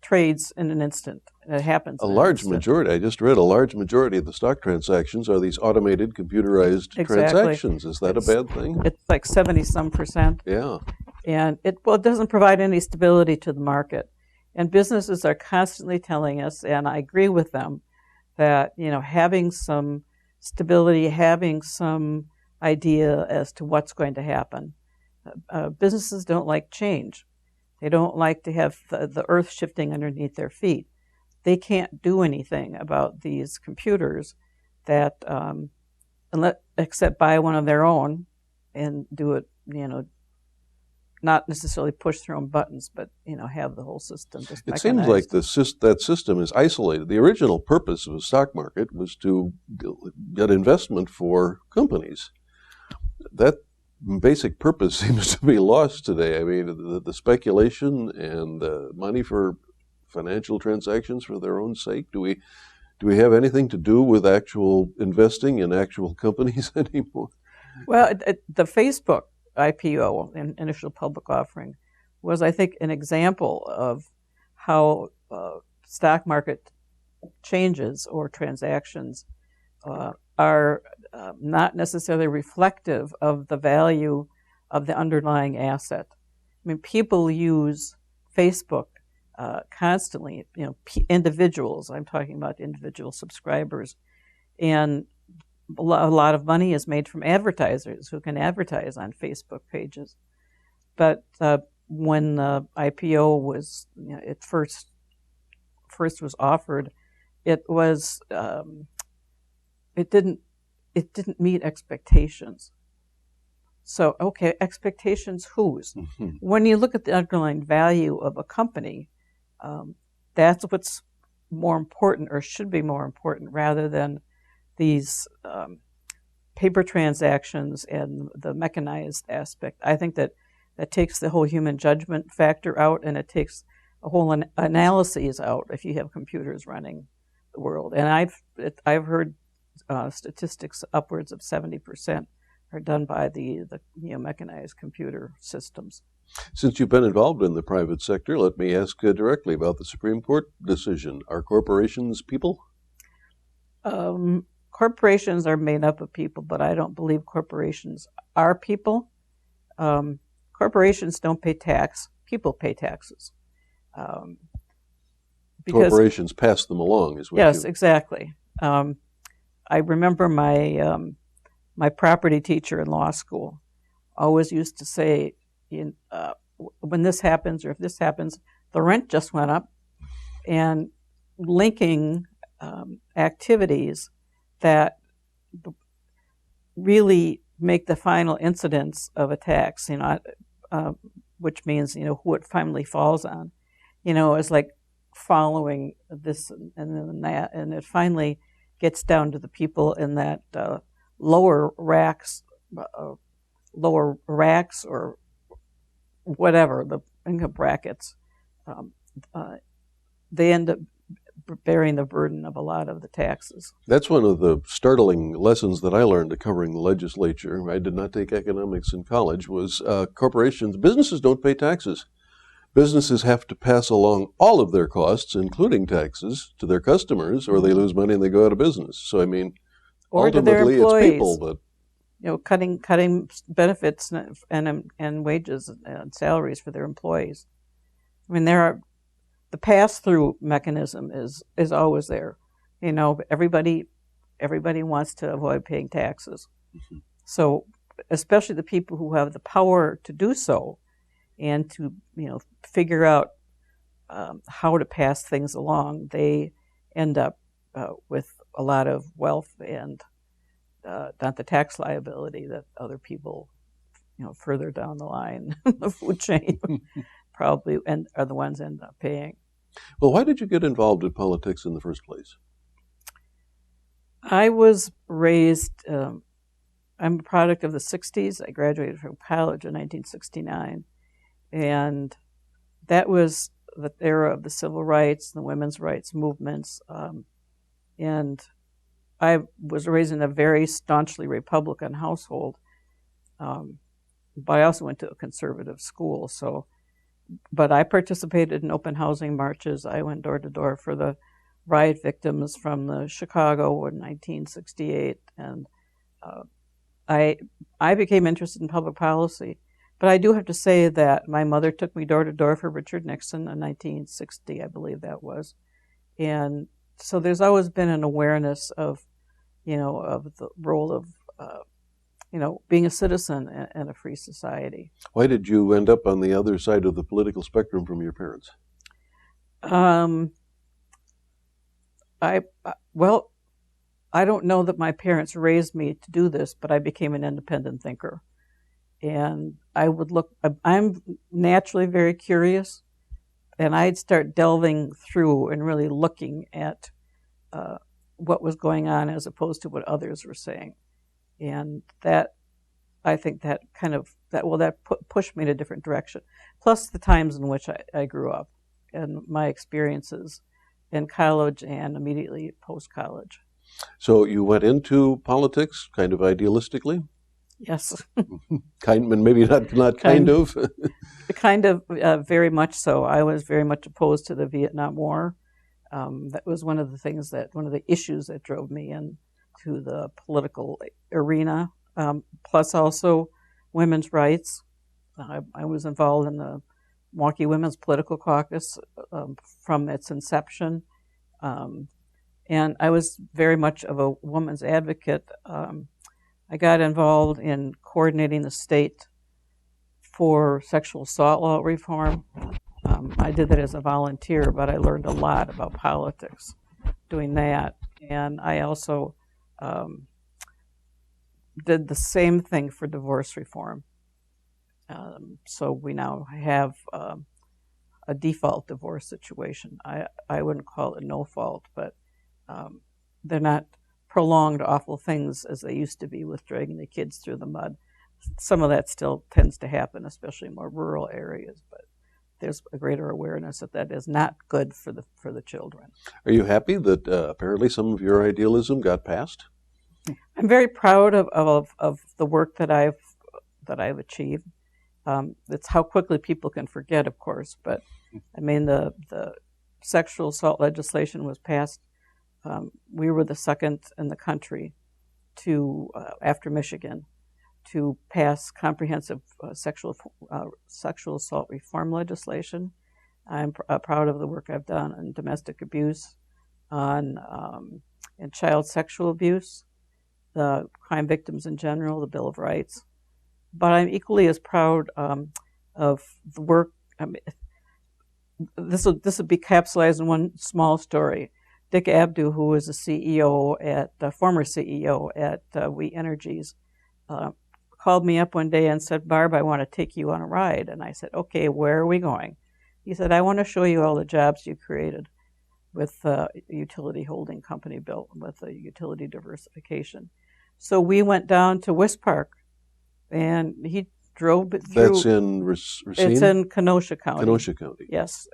trades in an instant. It happens. Majority, I just read, a large majority of the stock transactions are these automated, computerized transactions. Is that a bad thing? It's like 70-some%. Yeah. And it doesn't provide any stability to the market. And businesses are constantly telling us, and I agree with them, that having some stability, having some idea as to what's going to happen. Businesses don't like change. They don't like to have the earth shifting underneath their feet. They can't do anything about these computers that, except buy one of their own and do it, not necessarily push their own buttons, but have the whole system just It seems like mechanized. that system is isolated. The original purpose of the stock market was to get investment for companies. That basic purpose seems to be lost today. I mean, the speculation and money for financial transactions for their own sake. Do we have anything to do with actual investing in actual companies anymore? Well, the Facebook IPO, initial public offering, was, I think, an example of how stock market changes or transactions are not necessarily reflective of the value of the underlying asset. I mean, people use Facebook constantly, individuals, I'm talking about individual subscribers, and a lot of money is made from advertisers who can advertise on Facebook pages. But when the IPO was, it first was offered, it was it didn't meet expectations. So, okay, expectations whose? Mm-hmm. When you look at the underlying value of a company, that's what's more important, or should be more important, rather than these paper transactions and the mechanized aspect. I think that takes the whole human judgment factor out, and it takes a whole analyses out if you have computers running the world. And I've heard statistics upwards of 70% are done by the mechanized computer systems. Since you've been involved in the private sector, let me ask directly about the Supreme Court decision. Are corporations people? Corporations are made up of people, but I don't believe corporations are people. Corporations don't pay tax. People pay taxes. Corporations pass them along, is what yes, exactly. I remember my property teacher in law school always used to say, when this happens or if this happens, the rent just went up, and linking activities that really make the final incidence of a tax, which means, who it finally falls on, is like following this and then that, and it finally gets down to the people in that lower racks or whatever, the income brackets, they end up bearing the burden of a lot of the taxes. That's one of the startling lessons that I learned covering the legislature. I did not take economics in college, was businesses don't pay taxes. Businesses have to pass along all of their costs, including taxes, to their customers, or they lose money and they go out of business. So, I mean, or ultimately to their employees, it's people, but cutting benefits and wages and salaries for their employees. I mean, the pass-through mechanism is always there. Everybody wants to avoid paying taxes. Mm-hmm. So, especially the people who have the power to do so, and to figure out how to pass things along, they end up with a lot of wealth and not the tax liability that other people, further down the line, the food chain, probably are the ones end up paying. Well, why did you get involved in politics in the first place? I was raised, I'm a product of the 60s. I graduated from college in 1969. And that was the era of the civil rights, the women's rights movements. And I was raised in a very staunchly Republican household. But I also went to a conservative school. But I participated in open housing marches. I went door to door for the riot victims from the Chicago in 1968. And I became interested in public policy. But I do have to say that my mother took me door to door for Richard Nixon in 1960, I believe that was. And so there's always been an awareness of, of the role of, being a citizen in a free society. Why did you end up on the other side of the political spectrum from your parents? I don't know that my parents raised me to do this, but I became an independent thinker. And I'm naturally very curious, and I'd start delving through and really looking at what was going on as opposed to what others were saying. And I think that pushed me in a different direction. Plus the times in which I grew up and my experiences in college and immediately post-college. So you went into politics kind of idealistically? Yes. Maybe not kind of. Kind of, very much so. I was very much opposed to the Vietnam War. That was one of the issues that drove me into the political arena. Plus also women's rights. I was involved in the Milwaukee Women's Political Caucus from its inception. And I was very much of a woman's advocate. I got involved in coordinating the state for sexual assault law reform. I did that as a volunteer, but I learned a lot about politics doing that. And I also did the same thing for divorce reform. So we now have a default divorce situation. I wouldn't call it no fault, but they're not prolonged awful things as they used to be with dragging the kids through the mud. Some of that still tends to happen, especially in more rural areas, but there's a greater awareness that is not good for the children. Are you happy that apparently some of your idealism got passed? I'm very proud of the work that I've achieved. It's how quickly people can forget, of course, but I mean the sexual assault legislation was passed. We were the second in the country to, after Michigan, to pass comprehensive sexual assault reform legislation. I'm proud of the work I've done on domestic abuse, and child sexual abuse, the crime victims in general, the Bill of Rights. But I'm equally as proud of the work. This will be capsulized in one small story. Dick Abdu, who was the former CEO at We Energies, called me up one day and said, "Barb, I want to take you on a ride." And I said, "Okay, where are we going?" He said, "I want to show you all the jobs you created with the utility holding company built with the utility diversification." So we went down to West Park, and he drove it through. That's in Racine? It's in Kenosha County. Kenosha County. Yes.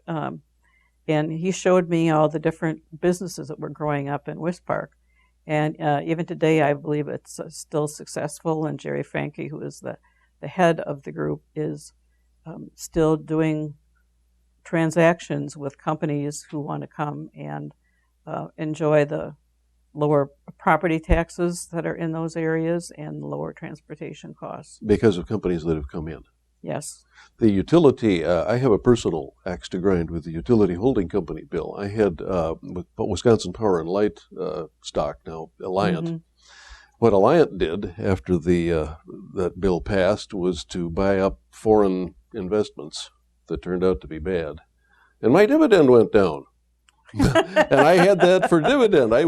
And he showed me all the different businesses that were growing up in West Park. And even today, I believe it's still successful. And Jerry Franke, who is the head of the group, is still doing transactions with companies who want to come and enjoy the lower property taxes that are in those areas and lower transportation costs. Because of companies that have come in. Yes. The utility, I have a personal axe to grind with the utility holding company bill. I had with Wisconsin Power and Light stock, now Alliant. Mm-hmm. What Alliant did after that bill passed was to buy up foreign investments that turned out to be bad. And my dividend went down. And I had that for dividend. I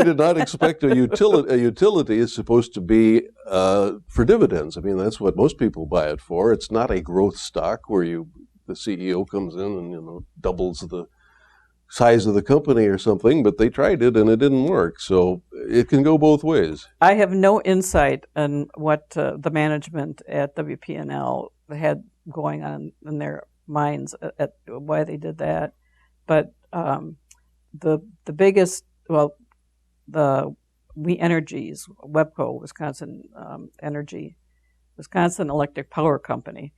did not expect a utility is supposed to be for dividends. I mean, that's what most people buy it for. It's not a growth stock where the CEO comes in and doubles the size of the company or something. But they tried it and it didn't work. So it can go both ways. I have no insight on what the management at WP&L had going on in their minds at why they did that. But the biggest, the We Energies, WEPCO, Wisconsin Wisconsin Electric Power Company,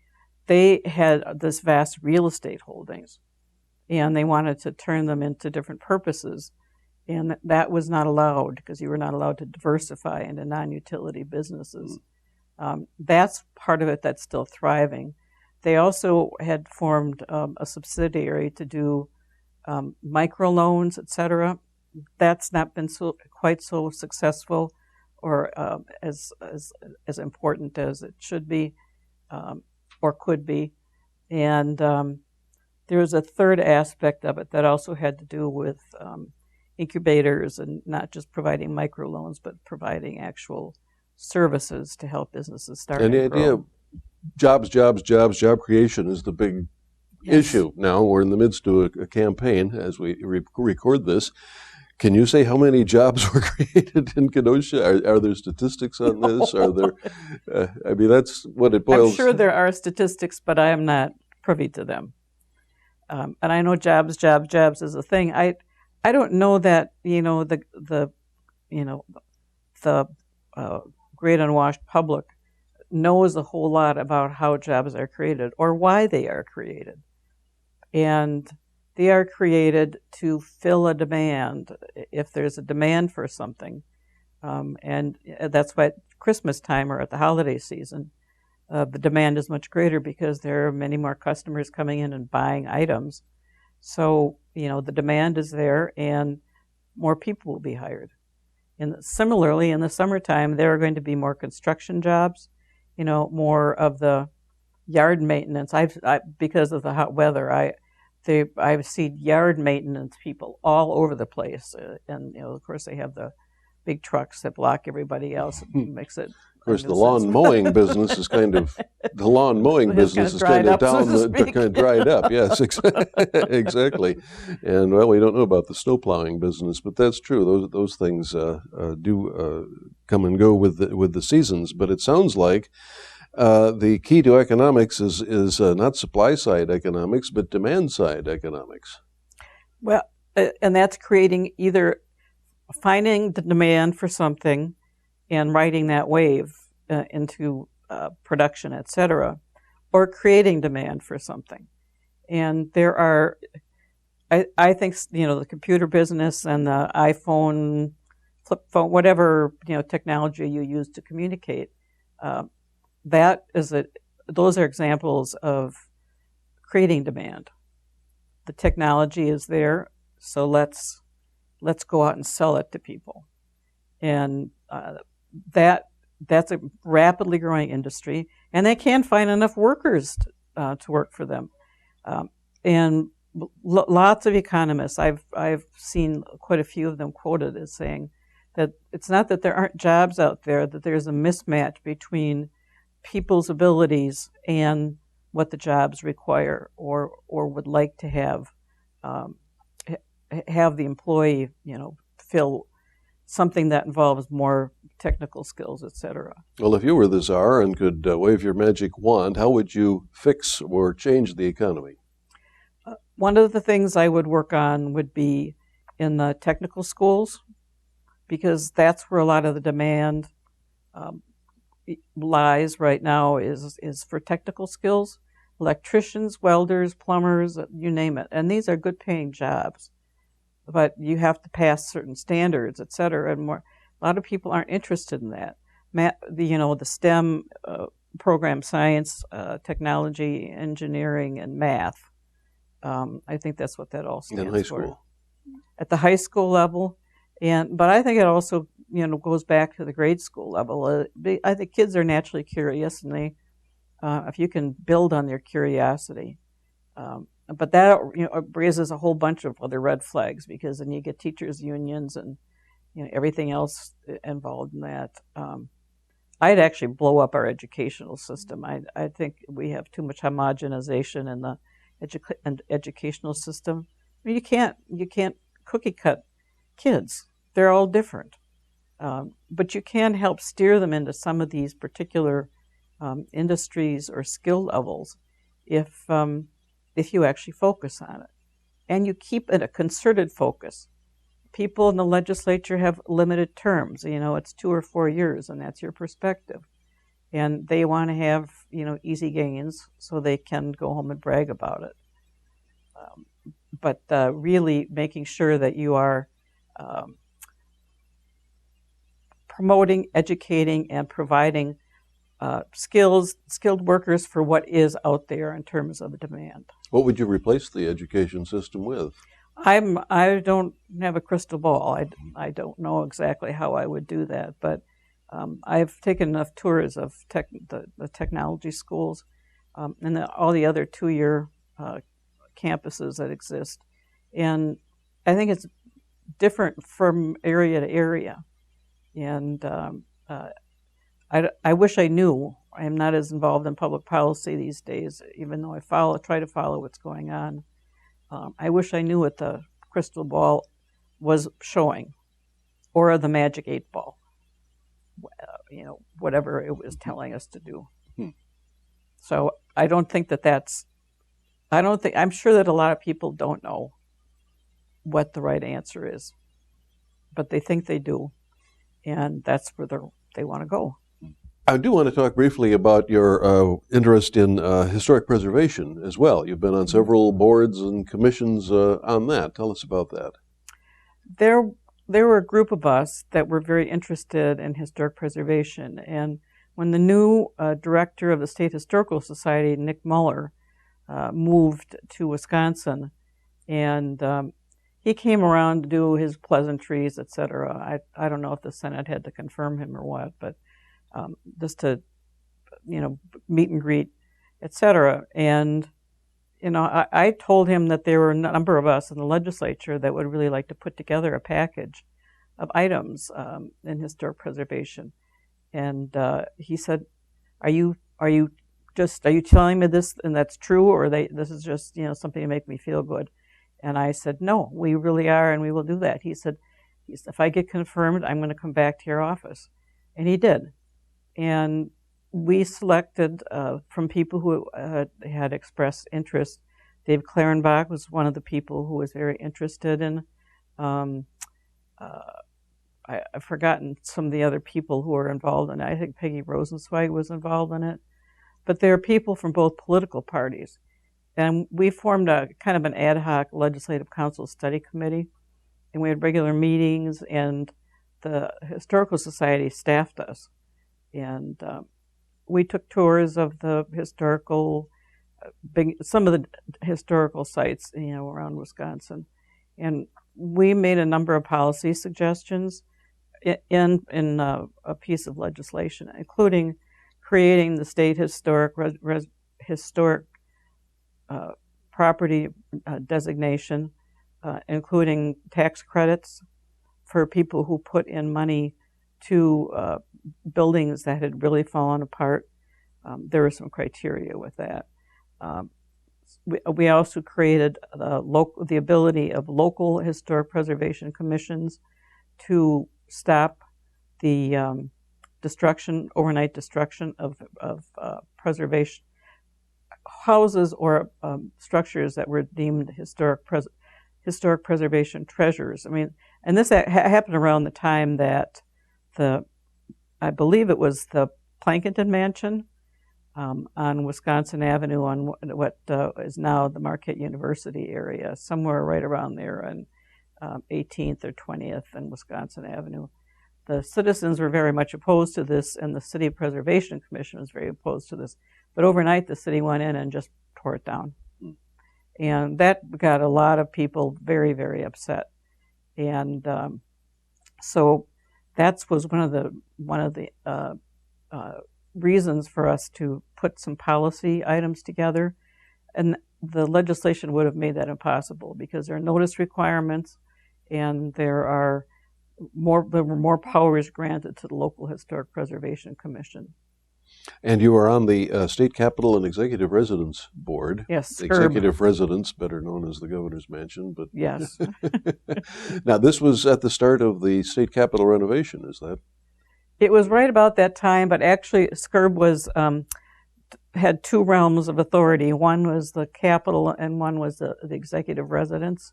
they had this vast real estate holdings, and they wanted to turn them into different purposes, and that was not allowed because you were not allowed to diversify into non-utility businesses. That's part of it that's still thriving. They also had formed a subsidiary to do microloans, etc. That's not been quite so successful or as important as it should be or could be. And there was a third aspect of it that also had to do with incubators and not just providing microloans, but providing actual services to help businesses start And the and idea grow. of job creation is the big issue now. We're in the midst of a campaign as we record this. Can you say how many jobs were created in Kenosha? Are there statistics on this? Are there? I mean, that's what it boils. I'm sure there are statistics, but I am not privy to them. And I know jobs is a thing. I don't know that the great unwashed public knows a whole lot about how jobs are created or why they are created. And they are created to fill a demand if there's a demand for something. And that's why at Christmas time or at the holiday season, the demand is much greater because there are many more customers coming in and buying items. So, the demand is there and more people will be hired. And similarly, in the summertime, there are going to be more construction jobs, more of the yard maintenance. Because of the hot weather, I've seen yard maintenance people all over the place, and of course they have the big trucks that block everybody else and makes it. Of course, the lawn mowing business is kind of down, kind of dried up. Yes, exactly. And well, we don't know about the snow plowing business, but that's true. Those things do come and go with the seasons. But it sounds like the key to economics is not supply side economics, but demand side economics. Well, and that's creating either finding the demand for something and riding that wave into production, et cetera, or creating demand for something. And there are, I think, the computer business and the iPhone, flip phone, whatever, technology you use to communicate, those are examples of creating demand. The technology is there, so let's go out and sell it to people. And that's a rapidly growing industry, and they can't find enough workers to work for them. And lots of economists, I've seen quite a few of them quoted as saying that it's not that there aren't jobs out there, that there's a mismatch between people's abilities and what the jobs require or would like to have the employee, fill something that involves more technical skills, et cetera. Well, if you were the czar and could wave your magic wand, how would you fix or change the economy? One of the things I would work on would be in the technical schools, because that's where a lot of the demand lies right now is for technical skills, electricians, welders, plumbers, you name it. And these are good paying jobs, but you have to pass certain standards, et cetera, and more. A lot of people aren't interested in that. The STEM program, science, technology, engineering, and math. I think that's what that all stands in high for. School. At the high school level, but I think it also goes back to the grade school level. I think kids are naturally curious, and they if you can build on their curiosity. But that raises a whole bunch of other red flags, because then you get teachers' unions and everything else involved in that. I'd actually blow up our educational system. I think we have too much homogenization in the educational system. I mean, you can't cookie cut kids. They're all different. But you can help steer them into some of these particular industries or skill levels if you actually focus on it. And you keep it a concerted focus. People in the legislature have limited terms. It's 2 or 4 years, and that's your perspective. And they want to have, easy gains so they can go home and brag about it. But really making sure that you are promoting, educating, and providing skilled workers for what is out there in terms of demand. What would you replace the education system with? I don't have a crystal ball. I don't know exactly how I would do that, but I've taken enough tours of the technology schools and all the other 2-year campuses that exist, and I think it's different from area to area. And I wish I knew. I am not as involved in public policy these days, even though try to follow what's going on. I wish I knew what the crystal ball was showing, or the magic 8 ball, whatever it was telling us to do. So I don't think I'm sure that a lot of people don't know what the right answer is, but they think they do, and that's where they want to go. I do want to talk briefly about your interest in historic preservation as well. You've been on several boards and commissions on that. Tell us about that. There were a group of us that were very interested in historic preservation, and when the new director of the State Historical Society, Nick Muller, moved to Wisconsin, and he came around to do his pleasantries, etc. I don't know if the Senate had to confirm him or what, but just to, meet and greet, etc. And, I told him that there were a number of us in the legislature that would really like to put together a package of items in historic preservation. And he said, "Are you telling me this and that's true, or this is just something to make me feel good?" And I said, "No, we really are, and we will do that." He said, "If I get confirmed, I'm going to come back to your office," and he did. And we selected from people who had expressed interest. Dave Clarenbach was one of the people who was very interested in. I've forgotten some of the other people who were involved in it. I think Peggy Rosenzweig was involved in it. But there are people from both political parties. And we formed a kind of an ad hoc legislative council study committee. And we had regular meetings, and the Historical Society staffed us. And we took tours of the some of the historical sites, around Wisconsin. And we made a number of policy suggestions in a piece of legislation, including creating the state historic property designation, including tax credits for people who put in money to buildings that had really fallen apart. There were some criteria with that. We also created the ability of local historic preservation commissions to stop the overnight destruction of preservation houses or structures that were deemed historic preservation treasures. I mean, and this happened around the time that I believe it was the Plankinton Mansion on Wisconsin Avenue on what is now the Marquette University area, somewhere right around there on 18th or 20th and Wisconsin Avenue. The citizens were very much opposed to this, and the City Preservation Commission was very opposed to this. But overnight, the city went in and just tore it down. And that got a lot of people very, very upset. And so that was one of the reasons for us to put some policy items together. And the legislation would have made that impossible because there are notice requirements, and there were more powers granted to the local Historic Preservation Commission. And you are on the State Capitol and Executive Residence Board. Yes, Executive Residence, better known as the Governor's Mansion. But yes. Now, this was at the start of the State Capitol renovation, is that? It was right about that time, but actually SCRB had two realms of authority. One was the Capitol, and one was the Executive Residence,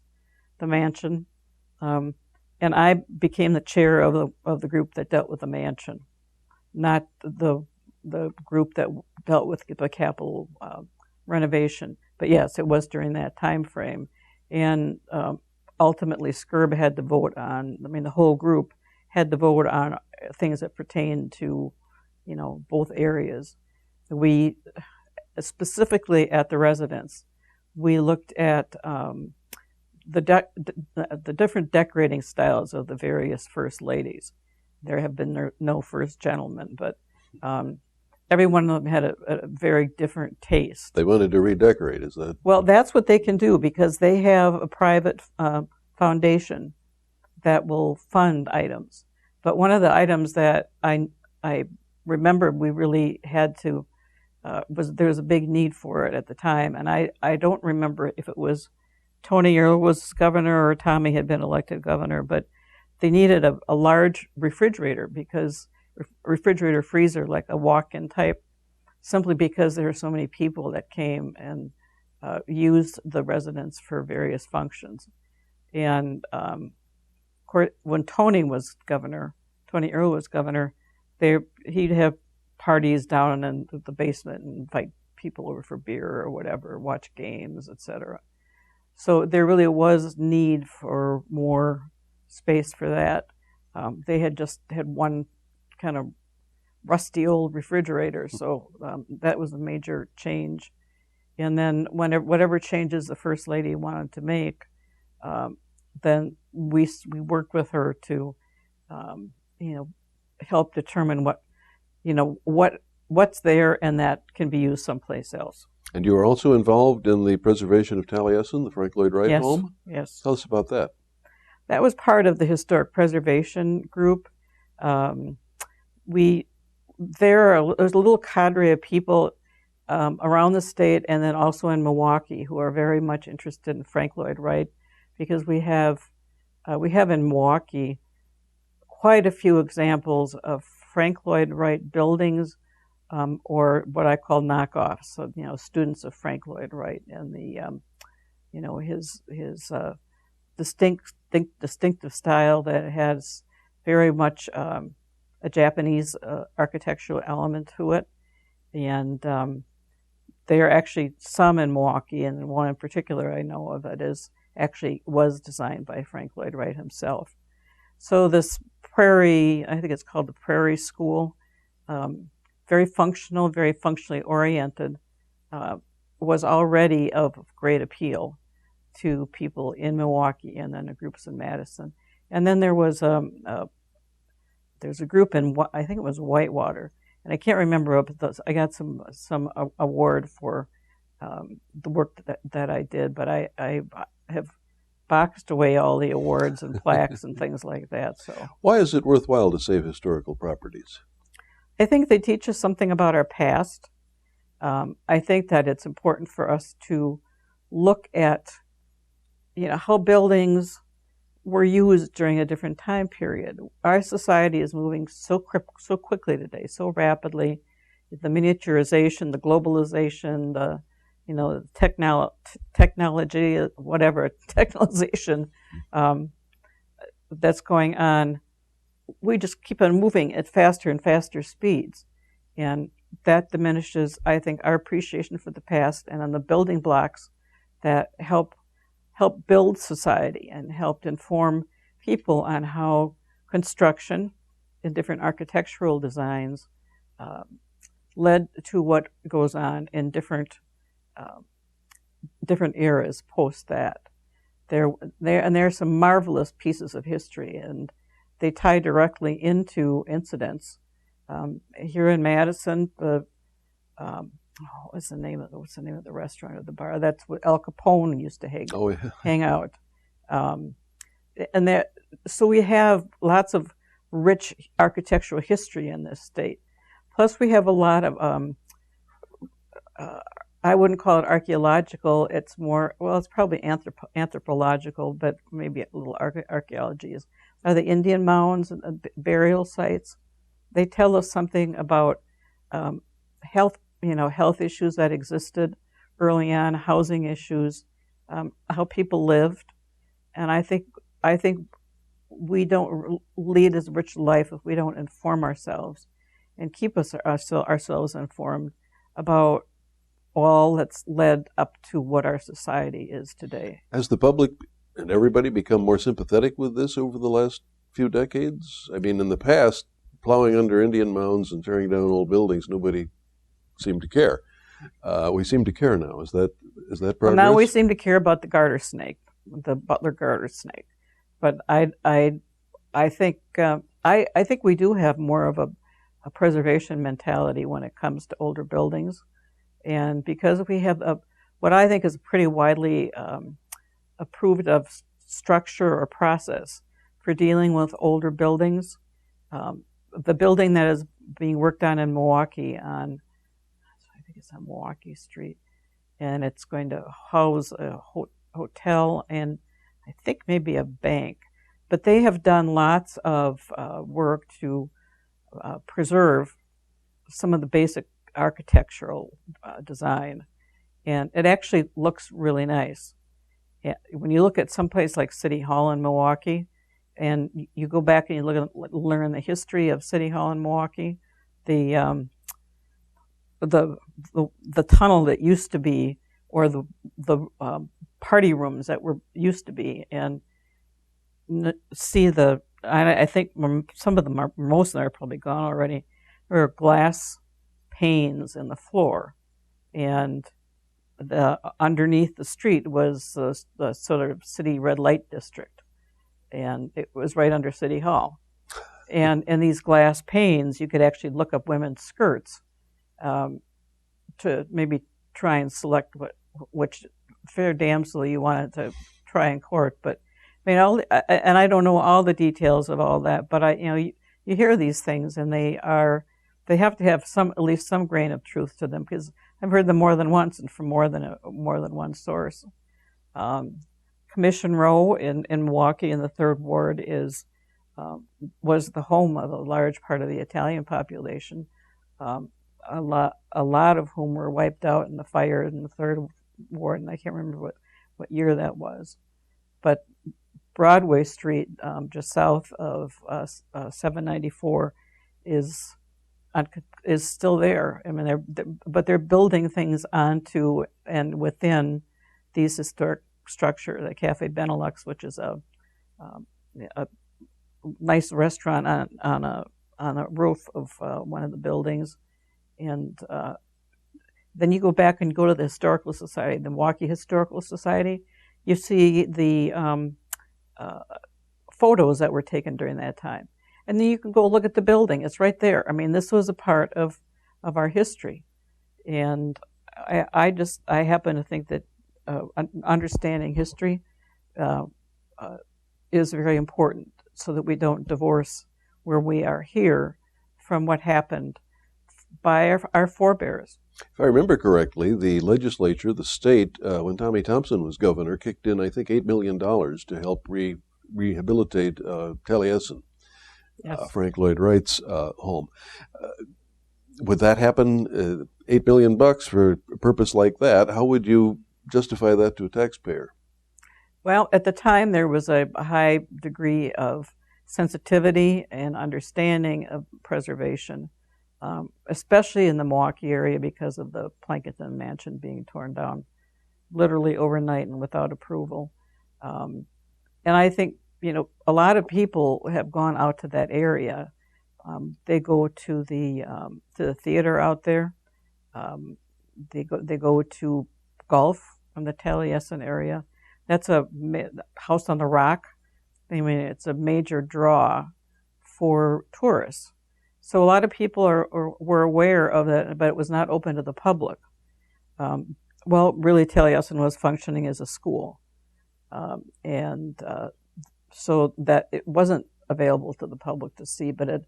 the mansion. And I became the chair of the group that dealt with the mansion, not the group that dealt with the Capitol renovation. But yes, it was during that time frame. And ultimately SCRB had to vote on, the whole group had to vote on things that pertain to, both areas. We, specifically at the residence, we looked at the different decorating styles of the various first ladies. There have been no first gentlemen, but every one of them had a very different taste. They wanted to redecorate, is that? Well, that's what they can do because they have a private foundation that will fund items. But one of the items that I remember we really had to, there was a big need for it at the time. And I don't remember if it was Tony Earl was governor or Tommy had been elected governor, but they needed a large refrigerator, because refrigerator freezer, like a walk-in type, simply because there were so many people that came and used the residence for various functions. And when Tony was governor, Tony Earl was governor, he'd have parties down in the basement and invite people over for beer or whatever, watch games, etc. So there really was need for more space for that. They had just had one kind of rusty old refrigerator, so that was a major change. And then whatever changes the First Lady wanted to make, then we worked with her to, help determine what's there and that can be used someplace else. And you are also involved in the preservation of Taliesin, the Frank Lloyd Wright home? Yes. Tell us about that. That was part of the historic preservation group. There's a little cadre of people around the state and then also in Milwaukee who are very much interested in Frank Lloyd Wright, because we have in Milwaukee quite a few examples of Frank Lloyd Wright buildings, or what I call knockoffs. So, students of Frank Lloyd Wright and his distinctive style that has very much a Japanese architectural element to it. And there are actually some in Milwaukee, and one in particular I know of that was designed by Frank Lloyd Wright himself. So this Prairie, I think it's called the Prairie School, very functional, very functionally oriented, was already of great appeal to people in Milwaukee and then the groups in Madison. And then there's a group in, I think it was Whitewater, and I can't remember, but I got some award for the work that I did, but I have boxed away all the awards and plaques and things like that. So why is it worthwhile to save historical properties? I think they teach us something about our past. I think that it's important for us to look at, how buildings were used during a different time period. Our society is moving so quickly today, so rapidly. The miniaturization, the globalization, the technology, whatever, technologization that's going on. We just keep on moving at faster and faster speeds. And that diminishes, I think, our appreciation for the past and on the building blocks that help build society and helped inform people on how construction and different architectural designs led to what goes on in different eras post that. There are some marvelous pieces of history, and they tie directly into incidents. Here in Madison, what's the name of the restaurant or the bar? That's what Al Capone used to hang out. So we have lots of rich architectural history in this state. Plus, we have a lot of I wouldn't call it archaeological. It's more, it's probably anthropological, but maybe a little archaeology are the Indian mounds and burial sites. They tell us something about health issues that existed early on, housing issues, how people lived, and I think we don't lead as rich a life if we don't inform ourselves and keep ourselves informed about all that's led up to what our society is today. Has the public and everybody become more sympathetic with this over the last few decades? I mean, in the past, plowing under Indian mounds and tearing down old buildings, nobody seemed to care. We seem to care now. Is that progress? Well, now we seem to care about the garter snake, the Butler garter snake. But I think we do have more of a preservation mentality when it comes to older buildings. And because we have what I think is a pretty widely approved of structure or process for dealing with older buildings, the building that is being worked on in Milwaukee I think it's on Milwaukee Street, and it's going to house a hotel and I think maybe a bank. But they have done lots of work to preserve some of the basic architectural design, and it actually looks really nice. When you look at some place like City Hall in Milwaukee, and you go back and you learn the history of City Hall in Milwaukee, the tunnel that used to be, or the party rooms that used to be, and see I think some of them are, most of them are probably gone already. There are glass panes in the floor, and underneath the street was the sort of city red light district, and it was right under City Hall. And in these glass panes, you could actually look up women's skirts to maybe try and select which fair damsel you wanted to try in court. But I mean, and I don't know all the details of all that, but you hear these things, and they have to have at least some grain of truth to them, because I've heard them more than once and from more than one source. Commission Row in Milwaukee in the 3rd Ward was the home of a large part of the Italian population, a lot of whom were wiped out in the fire in the 3rd Ward, and I can't remember what year that was. But Broadway Street, just south of 794, is still there. I mean, they're building things onto and within these historic structure. The Cafe Benelux, which is a nice restaurant on a roof of one of the buildings, and then you go back and go to the Historical Society, the Milwaukee Historical Society. You see the photos that were taken during that time. And then you can go look at the building. It's right there. I mean, this was a part of our history. And I happen to think that understanding history is very important, so that we don't divorce where we are here from what happened by our forebears. If I remember correctly, the legislature, the state, when Tommy Thompson was governor, kicked in, I think, $8 million to help rehabilitate Taliesin, Yes. Frank Lloyd Wright's home. Would that happen, $8 million for a purpose like that? How would you justify that to a taxpayer? Well, at the time, there was a high degree of sensitivity and understanding of preservation, especially in the Milwaukee area, because of the Plankinton Mansion being torn down literally overnight and without approval. And I think, a lot of people have gone out to that area. They go to the theater out there. They go to golf from the Taliesin area. That's a house on the rock. I mean, it's a major draw for tourists. So a lot of people were aware of it, but it was not open to the public. Well, really, Taliesin was functioning as a school, and so that it wasn't available to the public to see. But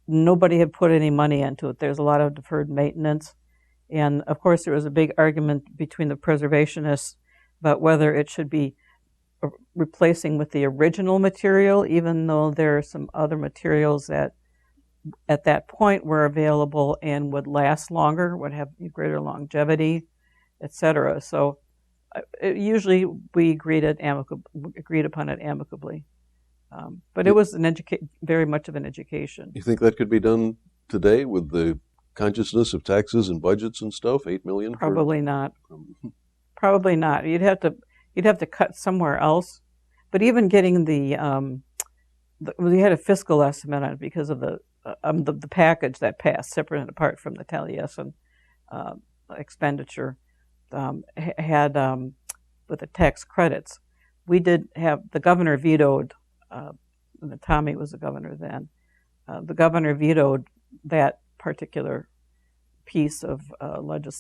nobody had put any money into it. There's a lot of deferred maintenance, and of course, there was a big argument between the preservationists about whether it should be replacing with the original material, even though there are some other materials that at that point were available and would last longer, would have greater longevity, etc. So usually we agreed upon it amicably. But it was very much of an education. You think that could be done today with the consciousness of taxes and budgets and stuff? $8 million? Probably not. Probably not. You'd have to cut somewhere else. But even getting we had a fiscal estimate on it because of the package that passed, separate and apart from the Taliesin expenditure, had with the tax credits. We did have, the governor vetoed, Tommy was the governor then, the governor vetoed that particular piece of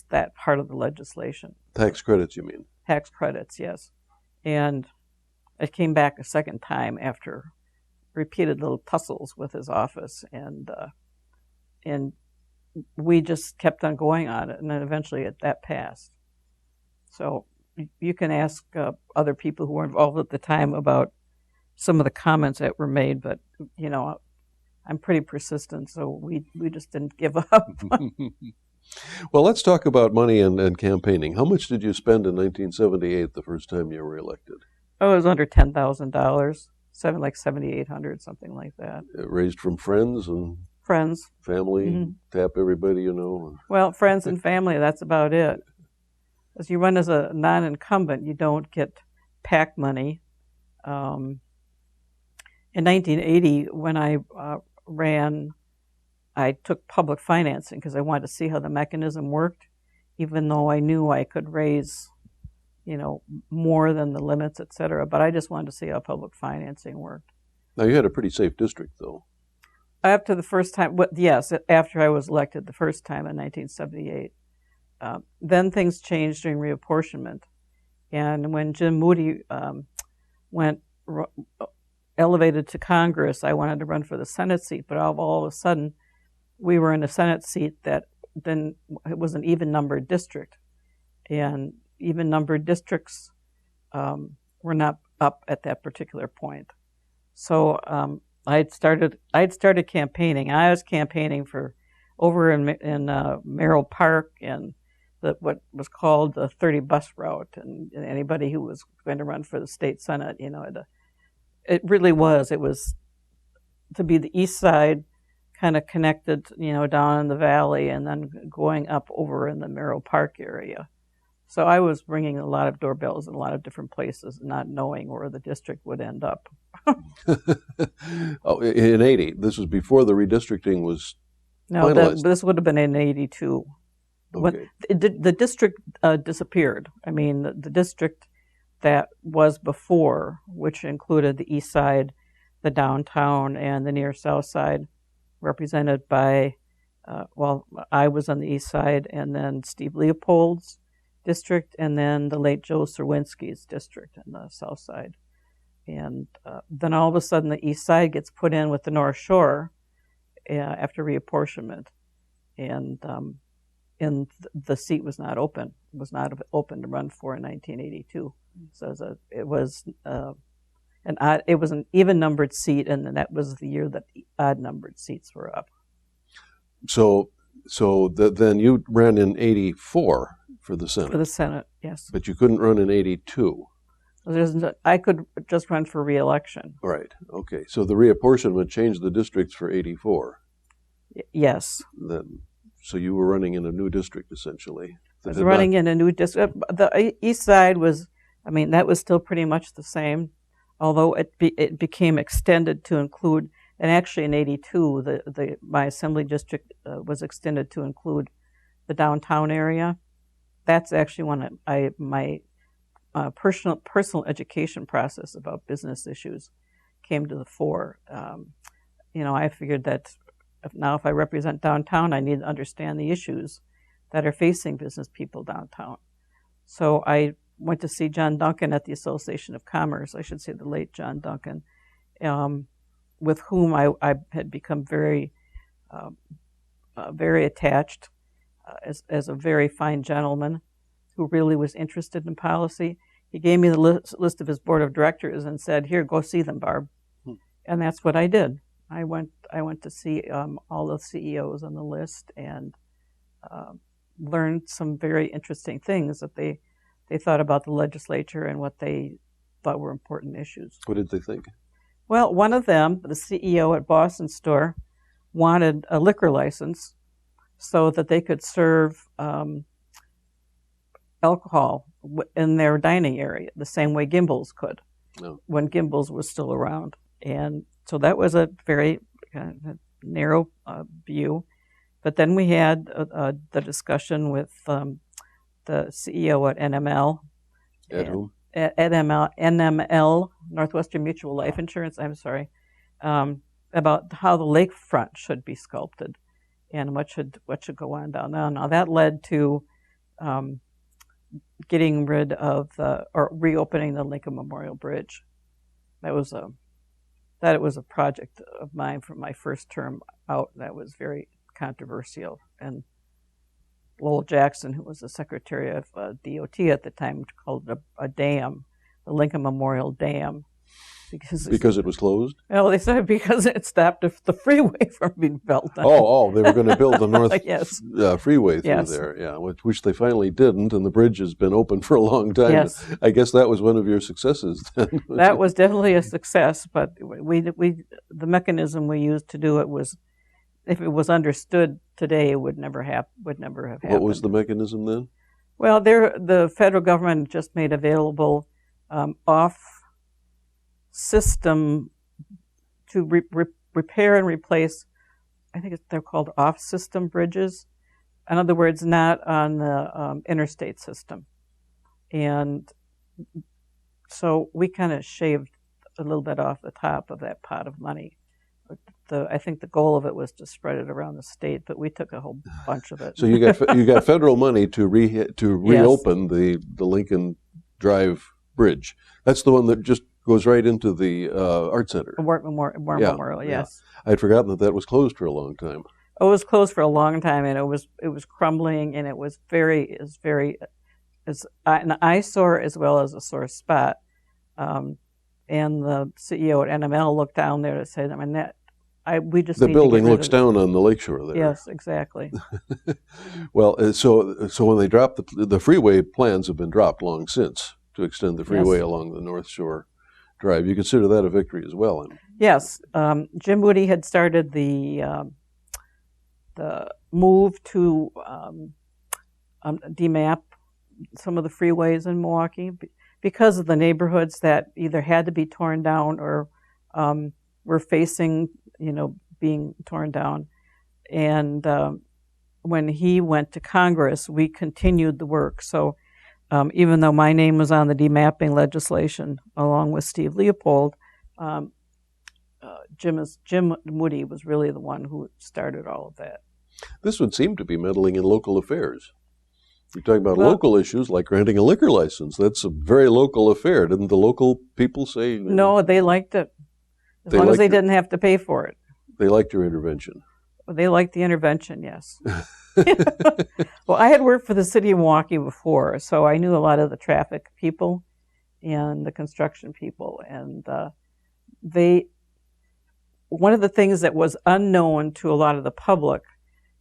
that part of the legislation. Tax credits, you mean? Tax credits, yes. And it came back a second time after repeated little tussles with his office, and and we just kept on going on it, and then eventually that passed. So you can ask other people who were involved at the time about some of the comments that were made, but I'm pretty persistent, so we just didn't give up. Well, let's talk about money and campaigning. How much did you spend in 1978, the first time you were elected? Oh, it was under $10,000, like $7,800, something like that. Raised from friends and friends, family, tap everybody you know. Well, friends and family, that's about it. As you run as a non-incumbent, you don't get PAC money. In 1980, when I ran, I took public financing because I wanted to see how the mechanism worked, even though I knew I could raise, more than the limits, et cetera. But I just wanted to see how public financing worked. Now, you had a pretty safe district, though. After the first time, yes, after I was elected the first time in 1978. Then things changed during reapportionment. And when Jim Moody elevated to Congress, I wanted to run for the Senate seat, but all of a sudden, we were in a Senate seat that then it was an even-numbered district. And even-numbered districts were not up at that particular point. So I'd started campaigning. I was campaigning for over in Merrill Park and what was called the 30 bus route, and anybody who was going to run for the state senate, it really was. It was to be the east side, kind of connected, down in the valley, and then going up over in the Merrill Park area. So I was ringing a lot of doorbells in a lot of different places, not knowing where the district would end up. Oh, in 80, this was before the redistricting was finalized. This would have been in 82. Okay. When the district disappeared. I mean, the district that was before, which included the east side, the downtown, and the near south side, represented by, I was on the east side, and then Steve Leopold's district, and then the late Joe Serwinski's district on the south side. And then all of a sudden, the east side gets put in with the North Shore after reapportionment. And the seat was not open. It was not open to run for in 1982. So it was an even-numbered seat, and that was the year that the odd-numbered seats were up. So then you ran in 84 for the Senate. For the Senate, yes. But you couldn't run in 82. I could just run for re-election. Right. Okay. So the reapportionment changed the districts for 84. Yes. So you were running in a new district, essentially. I was running in a new district. The east side was, that was still pretty much the same, although it became extended to include, and actually in 82, my assembly district was extended to include the downtown area. That's actually when my personal education process about business issues came to the fore. I figured that if I represent downtown, I need to understand the issues that are facing business people downtown. So I went to see John Duncan at the Association of Commerce, I should say the late John Duncan, with whom I had become very, very attached as a very fine gentleman who really was interested in policy. He gave me the list of his board of directors and said, "Here, go see them, Barb." And that's what I did. I went to see all the CEOs on the list and learned some very interesting things that they thought about the legislature and what they thought were important issues. What did they think? Well, one of them, the CEO at Boston Store, wanted a liquor license so that they could serve alcohol in their dining area, the same way Gimbel's could, when Gimbel's was still around. And so that was a very narrow view. But then we had the discussion with the CEO at NML. At whom? At NML, Northwestern Mutual Life Insurance, about how the lakefront should be sculpted and what should go on down there. Now that led to getting rid of or reopening the Lincoln Memorial Bridge. It was a project of mine from my first term out that was very controversial. And Lowell Jackson, who was the Secretary of DOT at the time, called it a dam, the Lincoln Memorial Dam. Because it was closed? Well, they said because it stopped the freeway from being built. Oh, they were going to build the North yes. Freeway through Yes. there, yeah, which they finally didn't, and the bridge has been open for a long time. Yes. I guess that was one of your successes then. That was definitely a success, but the mechanism we used to do it was, if it was understood today, it would never have happened. What was the mechanism then? Well, the federal government just made available off-system to repair and replace, I think they're called off-system bridges. In other words, not on the interstate system. And so we kind of shaved a little bit off the top of that pot of money. I think the goal of it was to spread it around the state, but we took a whole bunch of it. So you got federal money to reopen the Lincoln Drive Bridge. That's the one that just goes right into the Art Center. War Memorial, yes. I'd forgotten that was closed for a long time. It was closed for a long time, and it was crumbling, and it was an eyesore as well as a sore spot. And the CEO at NML looked down there and said, I mean, we just the need building to get rid looks of it. down on the lakeshore there. Yes, exactly. Well, so when they dropped the freeway, plans have been dropped long since to extend the freeway along the North Shore Drive. You consider that a victory as well? Yes, Jim Moody had started the move to demap some of the freeways in Milwaukee because of the neighborhoods that either had to be torn down or were facing, being torn down. And when he went to Congress, we continued the work. So even though my name was on the demapping legislation along with Steve Leopold, Jim Moody was really the one who started all of that. This would seem to be meddling in local affairs. You're talking about local issues like granting a liquor license. That's a very local affair. Didn't the local people say? No, they liked it. As long as they didn't have to pay for it. They liked your intervention. They liked the intervention, yes. Well, I had worked for the city of Milwaukee before, so I knew a lot of the traffic people and the construction people. And one of the things that was unknown to a lot of the public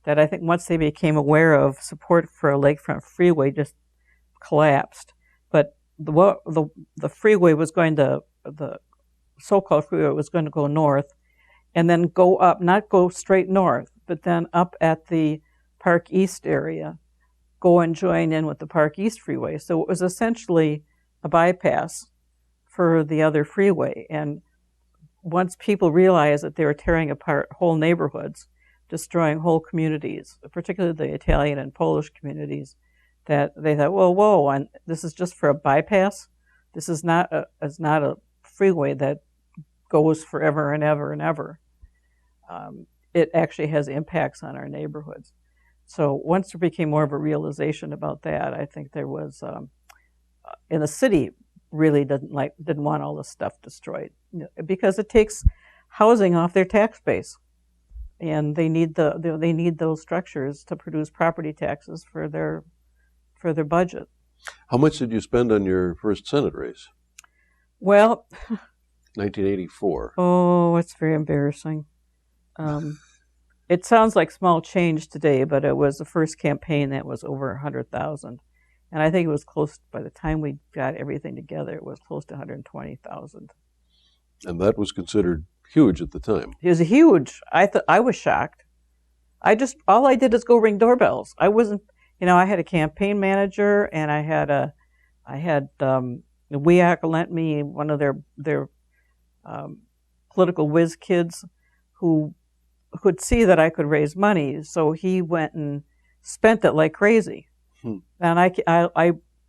that I think once they became aware of, support for a lakefront freeway just collapsed. But the freeway was going to, the so-called freeway was going to go north and then go up, not go straight north, but then up at the Park East area, go and join in with the Park East freeway. So it was essentially a bypass for the other freeway. And once people realized that they were tearing apart whole neighborhoods, destroying whole communities, particularly the Italian and Polish communities, that they thought, whoa, and this is just for a bypass? This is not a freeway that goes forever and ever and ever. It actually has impacts on our neighborhoods. So once there became more of a realization about that, I think there was, in the city, really didn't want all this stuff destroyed because it takes housing off their tax base, and they need those structures to produce property taxes for their budget. How much did you spend on your first Senate race? Well, 1984. Oh, it's very embarrassing. It sounds like small change today, but it was the first campaign that was over $100,000. And I think it was close, by the time we got everything together, it was close to $120,000. And that was considered huge at the time. It was huge. I was shocked. All I did is go ring doorbells. I wasn't, I had a campaign manager, and I had WEAC lent me one of their political whiz kids who could see that I could raise money, so he went and spent it like crazy. And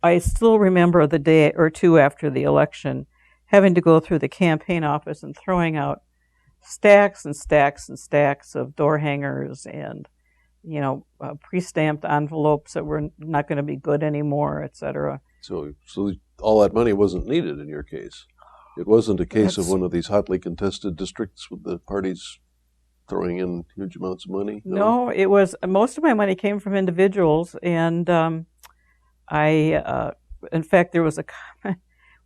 I still remember the day or two after the election having to go through the campaign office and throwing out stacks and stacks and stacks of door hangers and pre-stamped envelopes that were not going to be good anymore, etc. So all that money wasn't needed in your case. It wasn't a case of one of these hotly contested districts with the parties throwing in huge amounts of money? No, it was most of my money came from individuals, and in fact, there was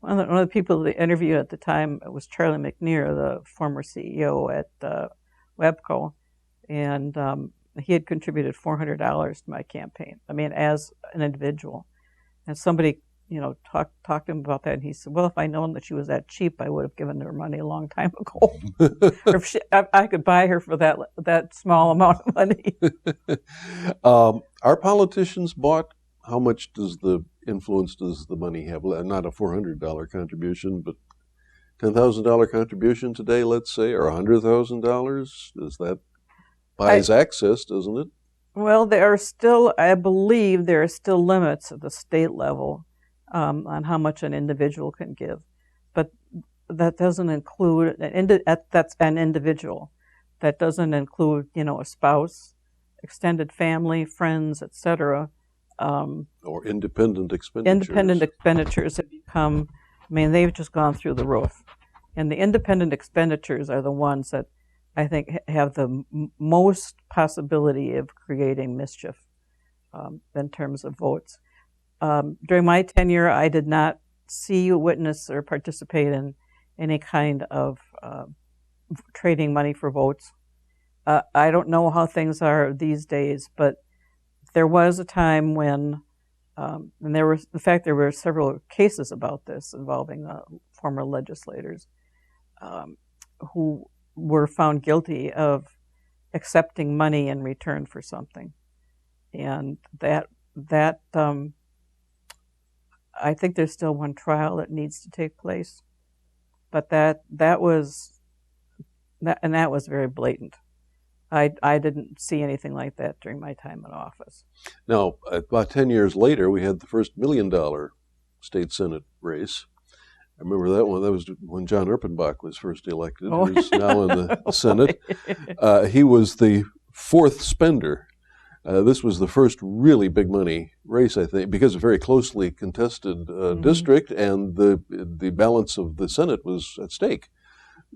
one of the people they interviewed at the time was Charlie McNear, the former CEO at Webco, and he had contributed $400 to my campaign. I mean, as an individual, and somebody, talked to him about that, and he said, "Well, if I'd known that she was that cheap, I would have given her money a long time ago. Or if I could buy her for that small amount of money." Our politicians bought. How much influence does the money have? Not a $400 contribution, but $10,000 contribution today, let's say, or $100,000. Does that buys access, doesn't it? Well, I believe there are still limits at the state level on how much an individual can give, but that doesn't include that's an individual. That doesn't include, a spouse, extended family, friends, etc. Or independent expenditures. Independent expenditures have become, they've just gone through the roof. And the independent expenditures are the ones that I think have the most possibility of creating mischief in terms of votes. During my tenure, I did not see, witness, or participate in any kind of trading money for votes. I don't know how things are these days, but there was a time when, and there were several cases about this involving former legislators who were found guilty of accepting money in return for something, and that I think there's still one trial that needs to take place, but that was very blatant. I didn't see anything like that during my time in office. Now, about 10 years later, we had the first $1 million state Senate race. I remember that one. That was when John Erpenbach was first elected, who's now in the Senate. He was the fourth spender. This was the first really big money race, I think, because of a very closely contested district, and the balance of the Senate was at stake.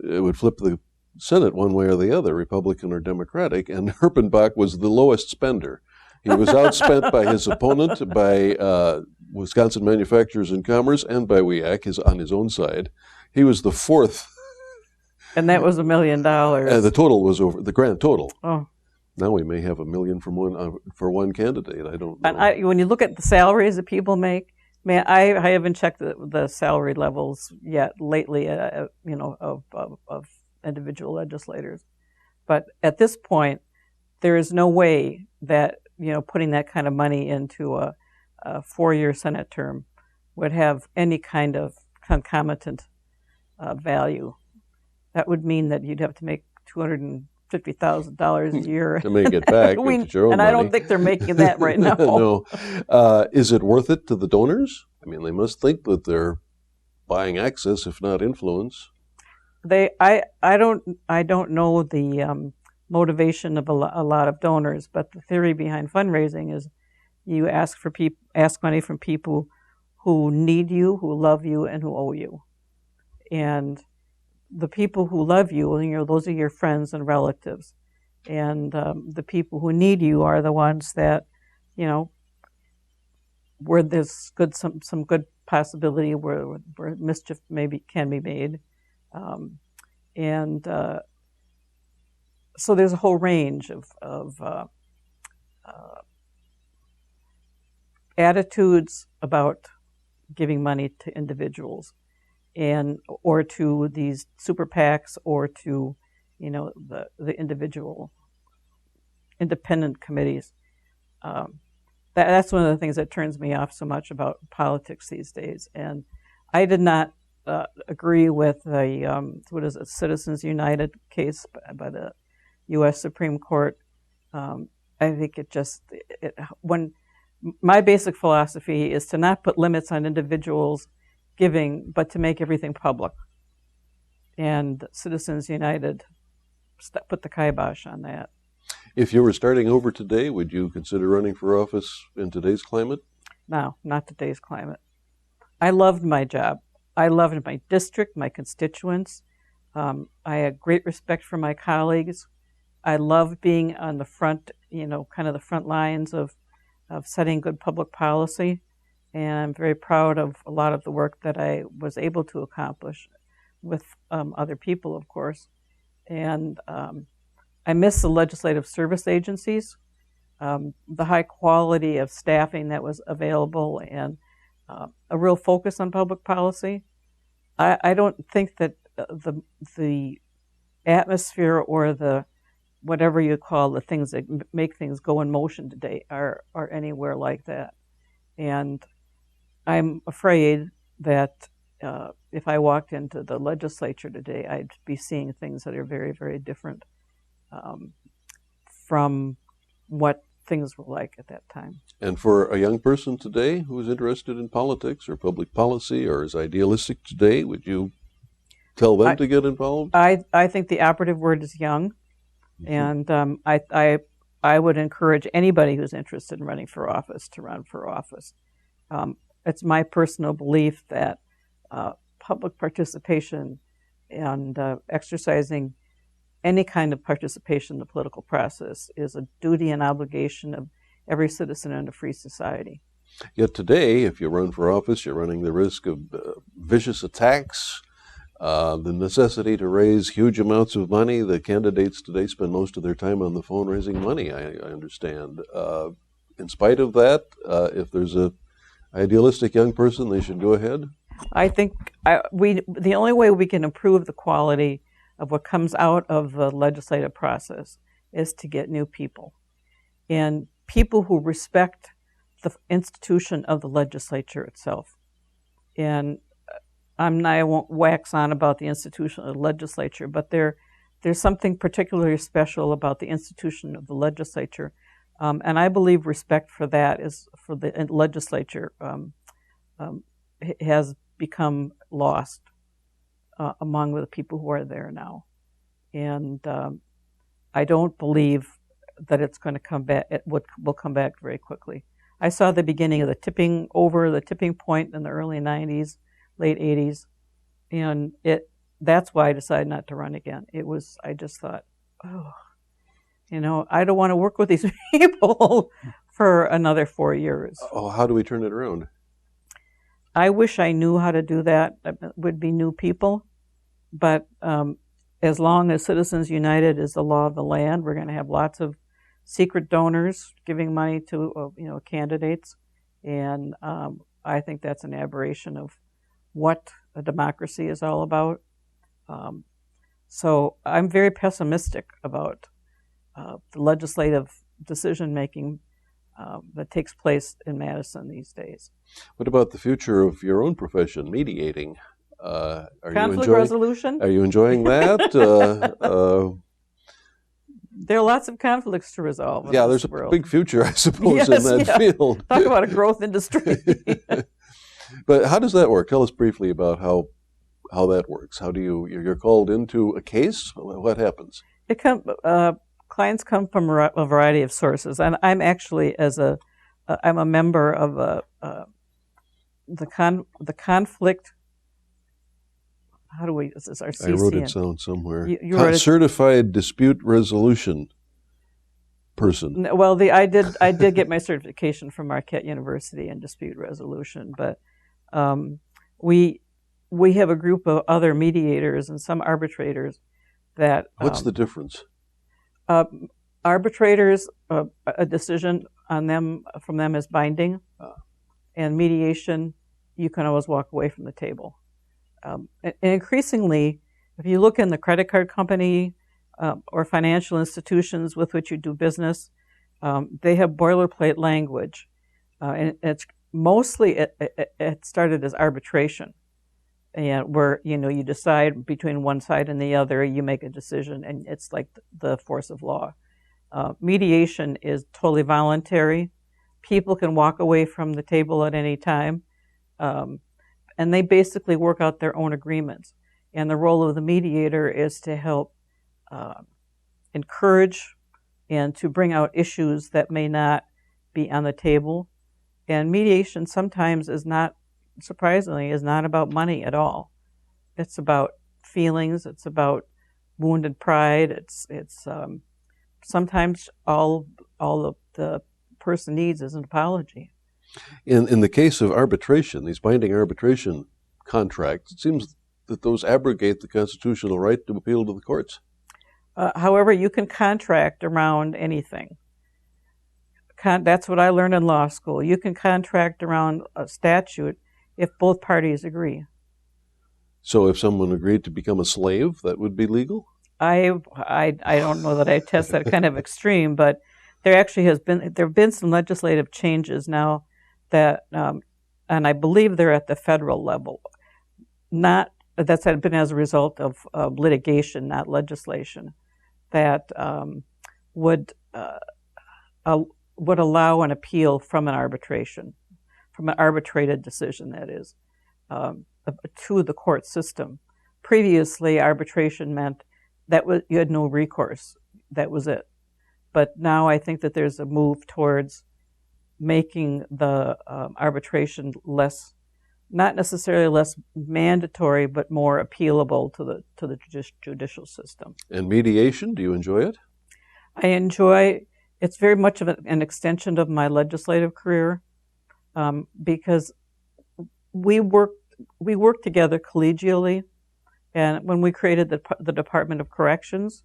It would flip the Senate one way or the other, Republican or Democratic, and Erpenbach was the lowest spender. He was outspent by his opponent, by Wisconsin Manufacturers and Commerce, and by WEAC on his own side. He was the fourth. And that was $1 million. The total was over, the grand total. Oh. Now we may have $1 million for one candidate. I don't know. And when you look at the salaries that people make, I haven't checked the salary levels yet lately, of individual legislators. But at this point, there is no way that, putting that kind of money into a 4-year Senate term would have any kind of concomitant value. That would mean that you'd have to make $250,000 a year to make it back. With your own money. I don't think they're making that right now. No. Is it worth it to the donors? They must think that they're buying access, if not influence. I don't know the motivation of a lot of donors, but the theory behind fundraising is you ask money from people who need you, who love you, and who owe you. And the people who love you, those are your friends and relatives. And the people who need you are the ones that, where there's some good possibility where mischief maybe can be made. So there's a whole range of attitudes about giving money to individuals, or to these super PACs, or to the individual independent committees. That's one of the things that turns me off so much about politics these days. And I did not agree with the Citizens United case by the U.S. Supreme Court. I think when my basic philosophy is to not put limits on individuals giving, but to make everything public. And Citizens United put the kibosh on that. If you were starting over today, would you consider running for office in today's climate? No, not today's climate. I loved my job. I loved my district, my constituents. I had great respect for my colleagues. I love being on the front, kind of the front lines of setting good public policy. And I'm very proud of a lot of the work that I was able to accomplish with other people, of course. And I miss the legislative service agencies, the high quality of staffing that was available, and a real focus on public policy. I don't think that the atmosphere or the whatever you call the things that make things go in motion today are anywhere like that. And I'm afraid that if I walked into the legislature today, I'd be seeing things that are very, very different from what things were like at that time. And for a young person today who is interested in politics or public policy or is idealistic today, would you tell them to get involved? I think the operative word is young. And I would encourage anybody who's interested in running for office to run for office. It's my personal belief that public participation and exercising any kind of participation in the political process is a duty and obligation of every citizen in a free society. Yet today, if you run for office, you're running the risk of vicious attacks, the necessity to raise huge amounts of money. The candidates today spend most of their time on the phone raising money, I understand. In spite of that, if there's a idealistic young person, they should go ahead? I think the only way we can improve the quality of what comes out of the legislative process is to get new people. And people who respect the institution of the legislature itself. And I won't wax on about the institution of the legislature, but there's something particularly special about the institution of the legislature. And I believe respect for that is for the legislature has become lost among the people who are there now. And I don't believe that it's going to come back. It will come back very quickly. I saw the beginning of the tipping point in the early 90s, late 80s, and that's why I decided not to run again. I just thought, I don't want to work with these people for another 4 years. Oh, how do we turn it around? I wish I knew how to do that. It would be new people, but as long as Citizens United is the law of the land, we're going to have lots of secret donors giving money to candidates, and I think that's an aberration of what a democracy is all about. So I'm very pessimistic about the legislative decision making that takes place in Madison these days. What about the future of your own profession, mediating? Conflict resolution? Are you enjoying that? There are lots of conflicts to resolve. Yeah, there's a big future, I suppose, in that field. Talk about a growth industry. But how does that work? Tell us briefly about how that works. How do you're called into a case? What happens? Clients come from a variety of sources, and I'm actually I'm a member of the conflict. How do we? Is this our CCN? I wrote it down somewhere. You certified dispute resolution person. Well, I did get my certification from Marquette University in dispute resolution, but we have a group of other mediators and some arbitrators that. What's the difference? Arbitrators, a decision on them from them is binding, and mediation, you can always walk away from the table. And increasingly, if you look in the credit card company or financial institutions with which you do business, they have boilerplate language, and it's mostly it started as arbitration, and where you decide between one side and the other, you make a decision, and it's like the force of law. Mediation is totally voluntary. People can walk away from the table at any time, and they basically work out their own agreements. And the role of the mediator is to help encourage and to bring out issues that may not be on the table. And mediation sometimes surprisingly, is not about money at all. It's about feelings. It's about wounded pride. It's sometimes all the person needs is an apology. In the case of arbitration, these binding arbitration contracts, it seems that those abrogate the constitutional right to appeal to the courts. However, you can contract around anything. That's what I learned in law school. You can contract around a statute if both parties agree. So if someone agreed to become a slave, that would be legal? I don't know that I test that kind of extreme, but there actually have been some legislative changes now that, and I believe they're at the federal level. That's been as a result of litigation, not legislation, that would allow an appeal from an arbitration, from an arbitrated decision, that is, to the court system. Previously, arbitration meant that you had no recourse. That was it. But now I think that there's a move towards making the arbitration less, not necessarily less mandatory, but more appealable to the judicial system. And mediation, do you enjoy it? I enjoy. It's very much of an extension of my legislative career, because we work together collegially, and when we created the Department of Corrections,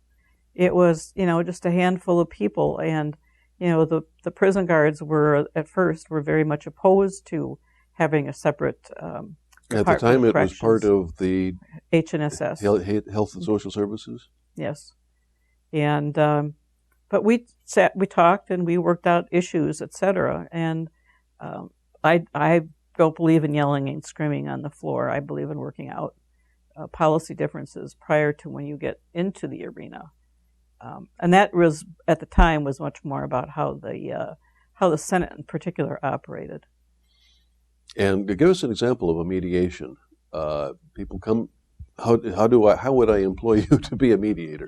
it was just a handful of people, and the prison guards were at first very much opposed to having a separate at the time it was part of the HNS, Health and Social Services. Yes, and but we talked and we worked out issues, etc. And I don't believe in yelling and screaming on the floor. I believe in working out policy differences prior to when you get into the arena. And that was, at the time, was much more about how the Senate in particular operated. And give us an example of a mediation. People come. How would I employ you to be a mediator?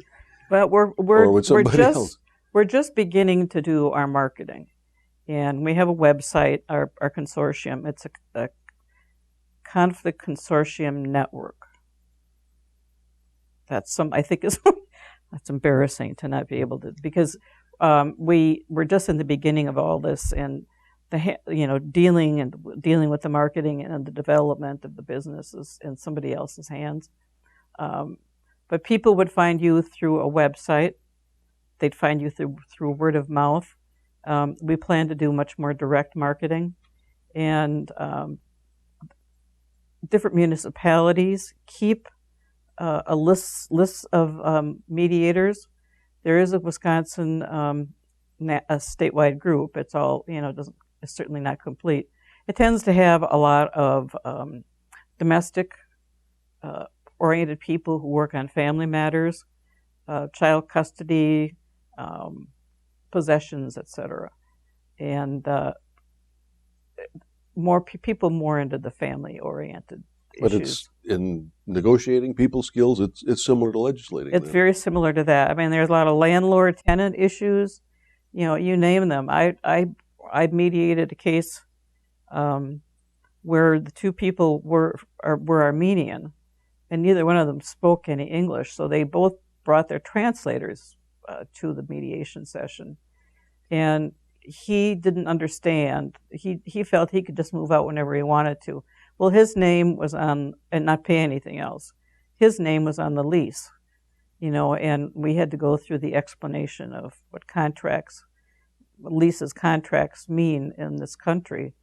Well, we're just beginning to do our marketing, and we have a website. Our consortium. It's a conflict consortium network. I think is. That's embarrassing to not be able to, because we're just in the beginning of all this, and dealing with the marketing and the development of the business is in somebody else's hands. But people would find you through a website. They'd find you through word of mouth. We plan to do much more direct marketing, and different municipalities keep a list of mediators. There is a Wisconsin a statewide group. It's all it's certainly not complete. It tends to have a lot of domestic oriented people who work on family matters, child custody, possessions, etc., and more people more into the family oriented. But it's in negotiating people skills. It's similar to legislating. It's very similar to that. I mean, there's a lot of landlord-tenant issues. You name them. I mediated a case where the two people were Armenian, and neither one of them spoke any English. So they both brought their translators to the mediation session, and he didn't understand. He felt he could just move out whenever he wanted to. Well, his name was on, and not pay anything else. His name was on the lease, and we had to go through the explanation of what leases contracts mean in this country.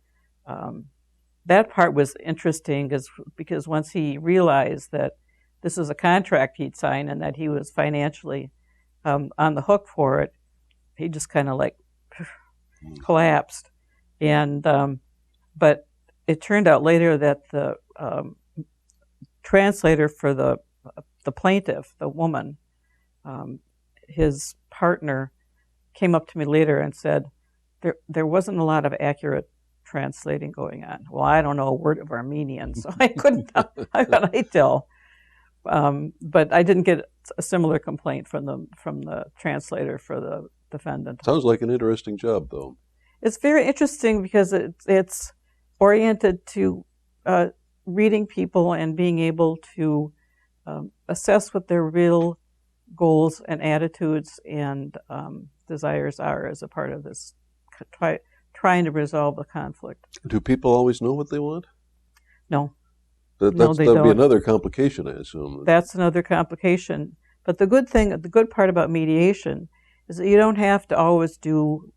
That part was interesting because once he realized that this is a contract he'd signed and that he was financially on the hook for it, he just kind of collapsed. And but it turned out later that the translator for the plaintiff, the woman, his partner, came up to me later and said there wasn't a lot of accurate translating going on. Well, I don't know a word of Armenian, so I couldn't. I thought I'd tell, but I didn't get a similar complaint from the translator for the defendant. Sounds like an interesting job, though. It's very interesting because it's oriented to reading people and being able to assess what their real goals and attitudes and desires are as a part of this trying to resolve the conflict. Do people always know what they want? No. No, they that'd be don't. another complication, I assume. That's another complication. But the good part about mediation is that you don't have to always do,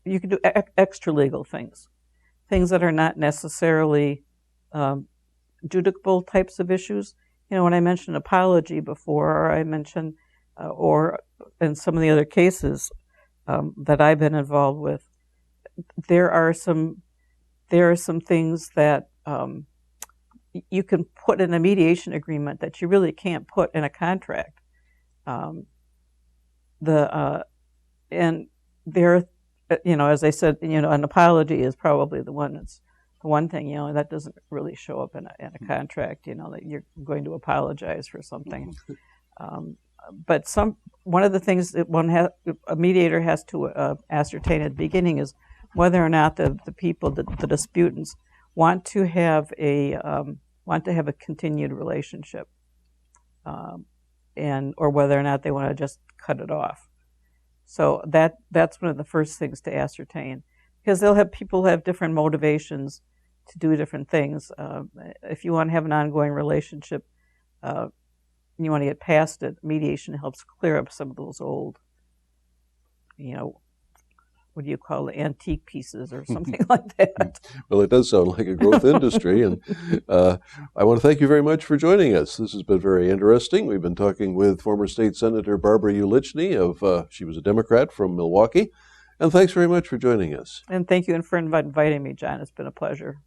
you can do extra legal things that are not necessarily judiciable types of issues. You know, when I mentioned apology before, or I mentioned, or in some of the other cases that I've been involved with, there are some things that you can put in a mediation agreement that you really can't put in a contract. And there, you know, as I said, you know, an apology is probably the one thing, you know, that doesn't really show up in a contract, you know, that you're going to apologize for something. But one of the things that a mediator has to ascertain at the beginning is whether or not the people, the disputants, want to have a continued relationship, or whether or not they want to just cut it off. So that's one of the first things to ascertain, because people have different motivations to do different things. If you want to have an ongoing relationship, and you want to get past it, mediation helps clear up some of those old, you know, what do you call it, antique pieces or something like that. Well, it does sound like a growth industry, and I want to thank you very much for joining us. This has been very interesting. We've been talking with former State Senator Barbara Ulichny she was a Democrat from Milwaukee, and thanks very much for joining us. And thank you for inviting me, John. It's been a pleasure.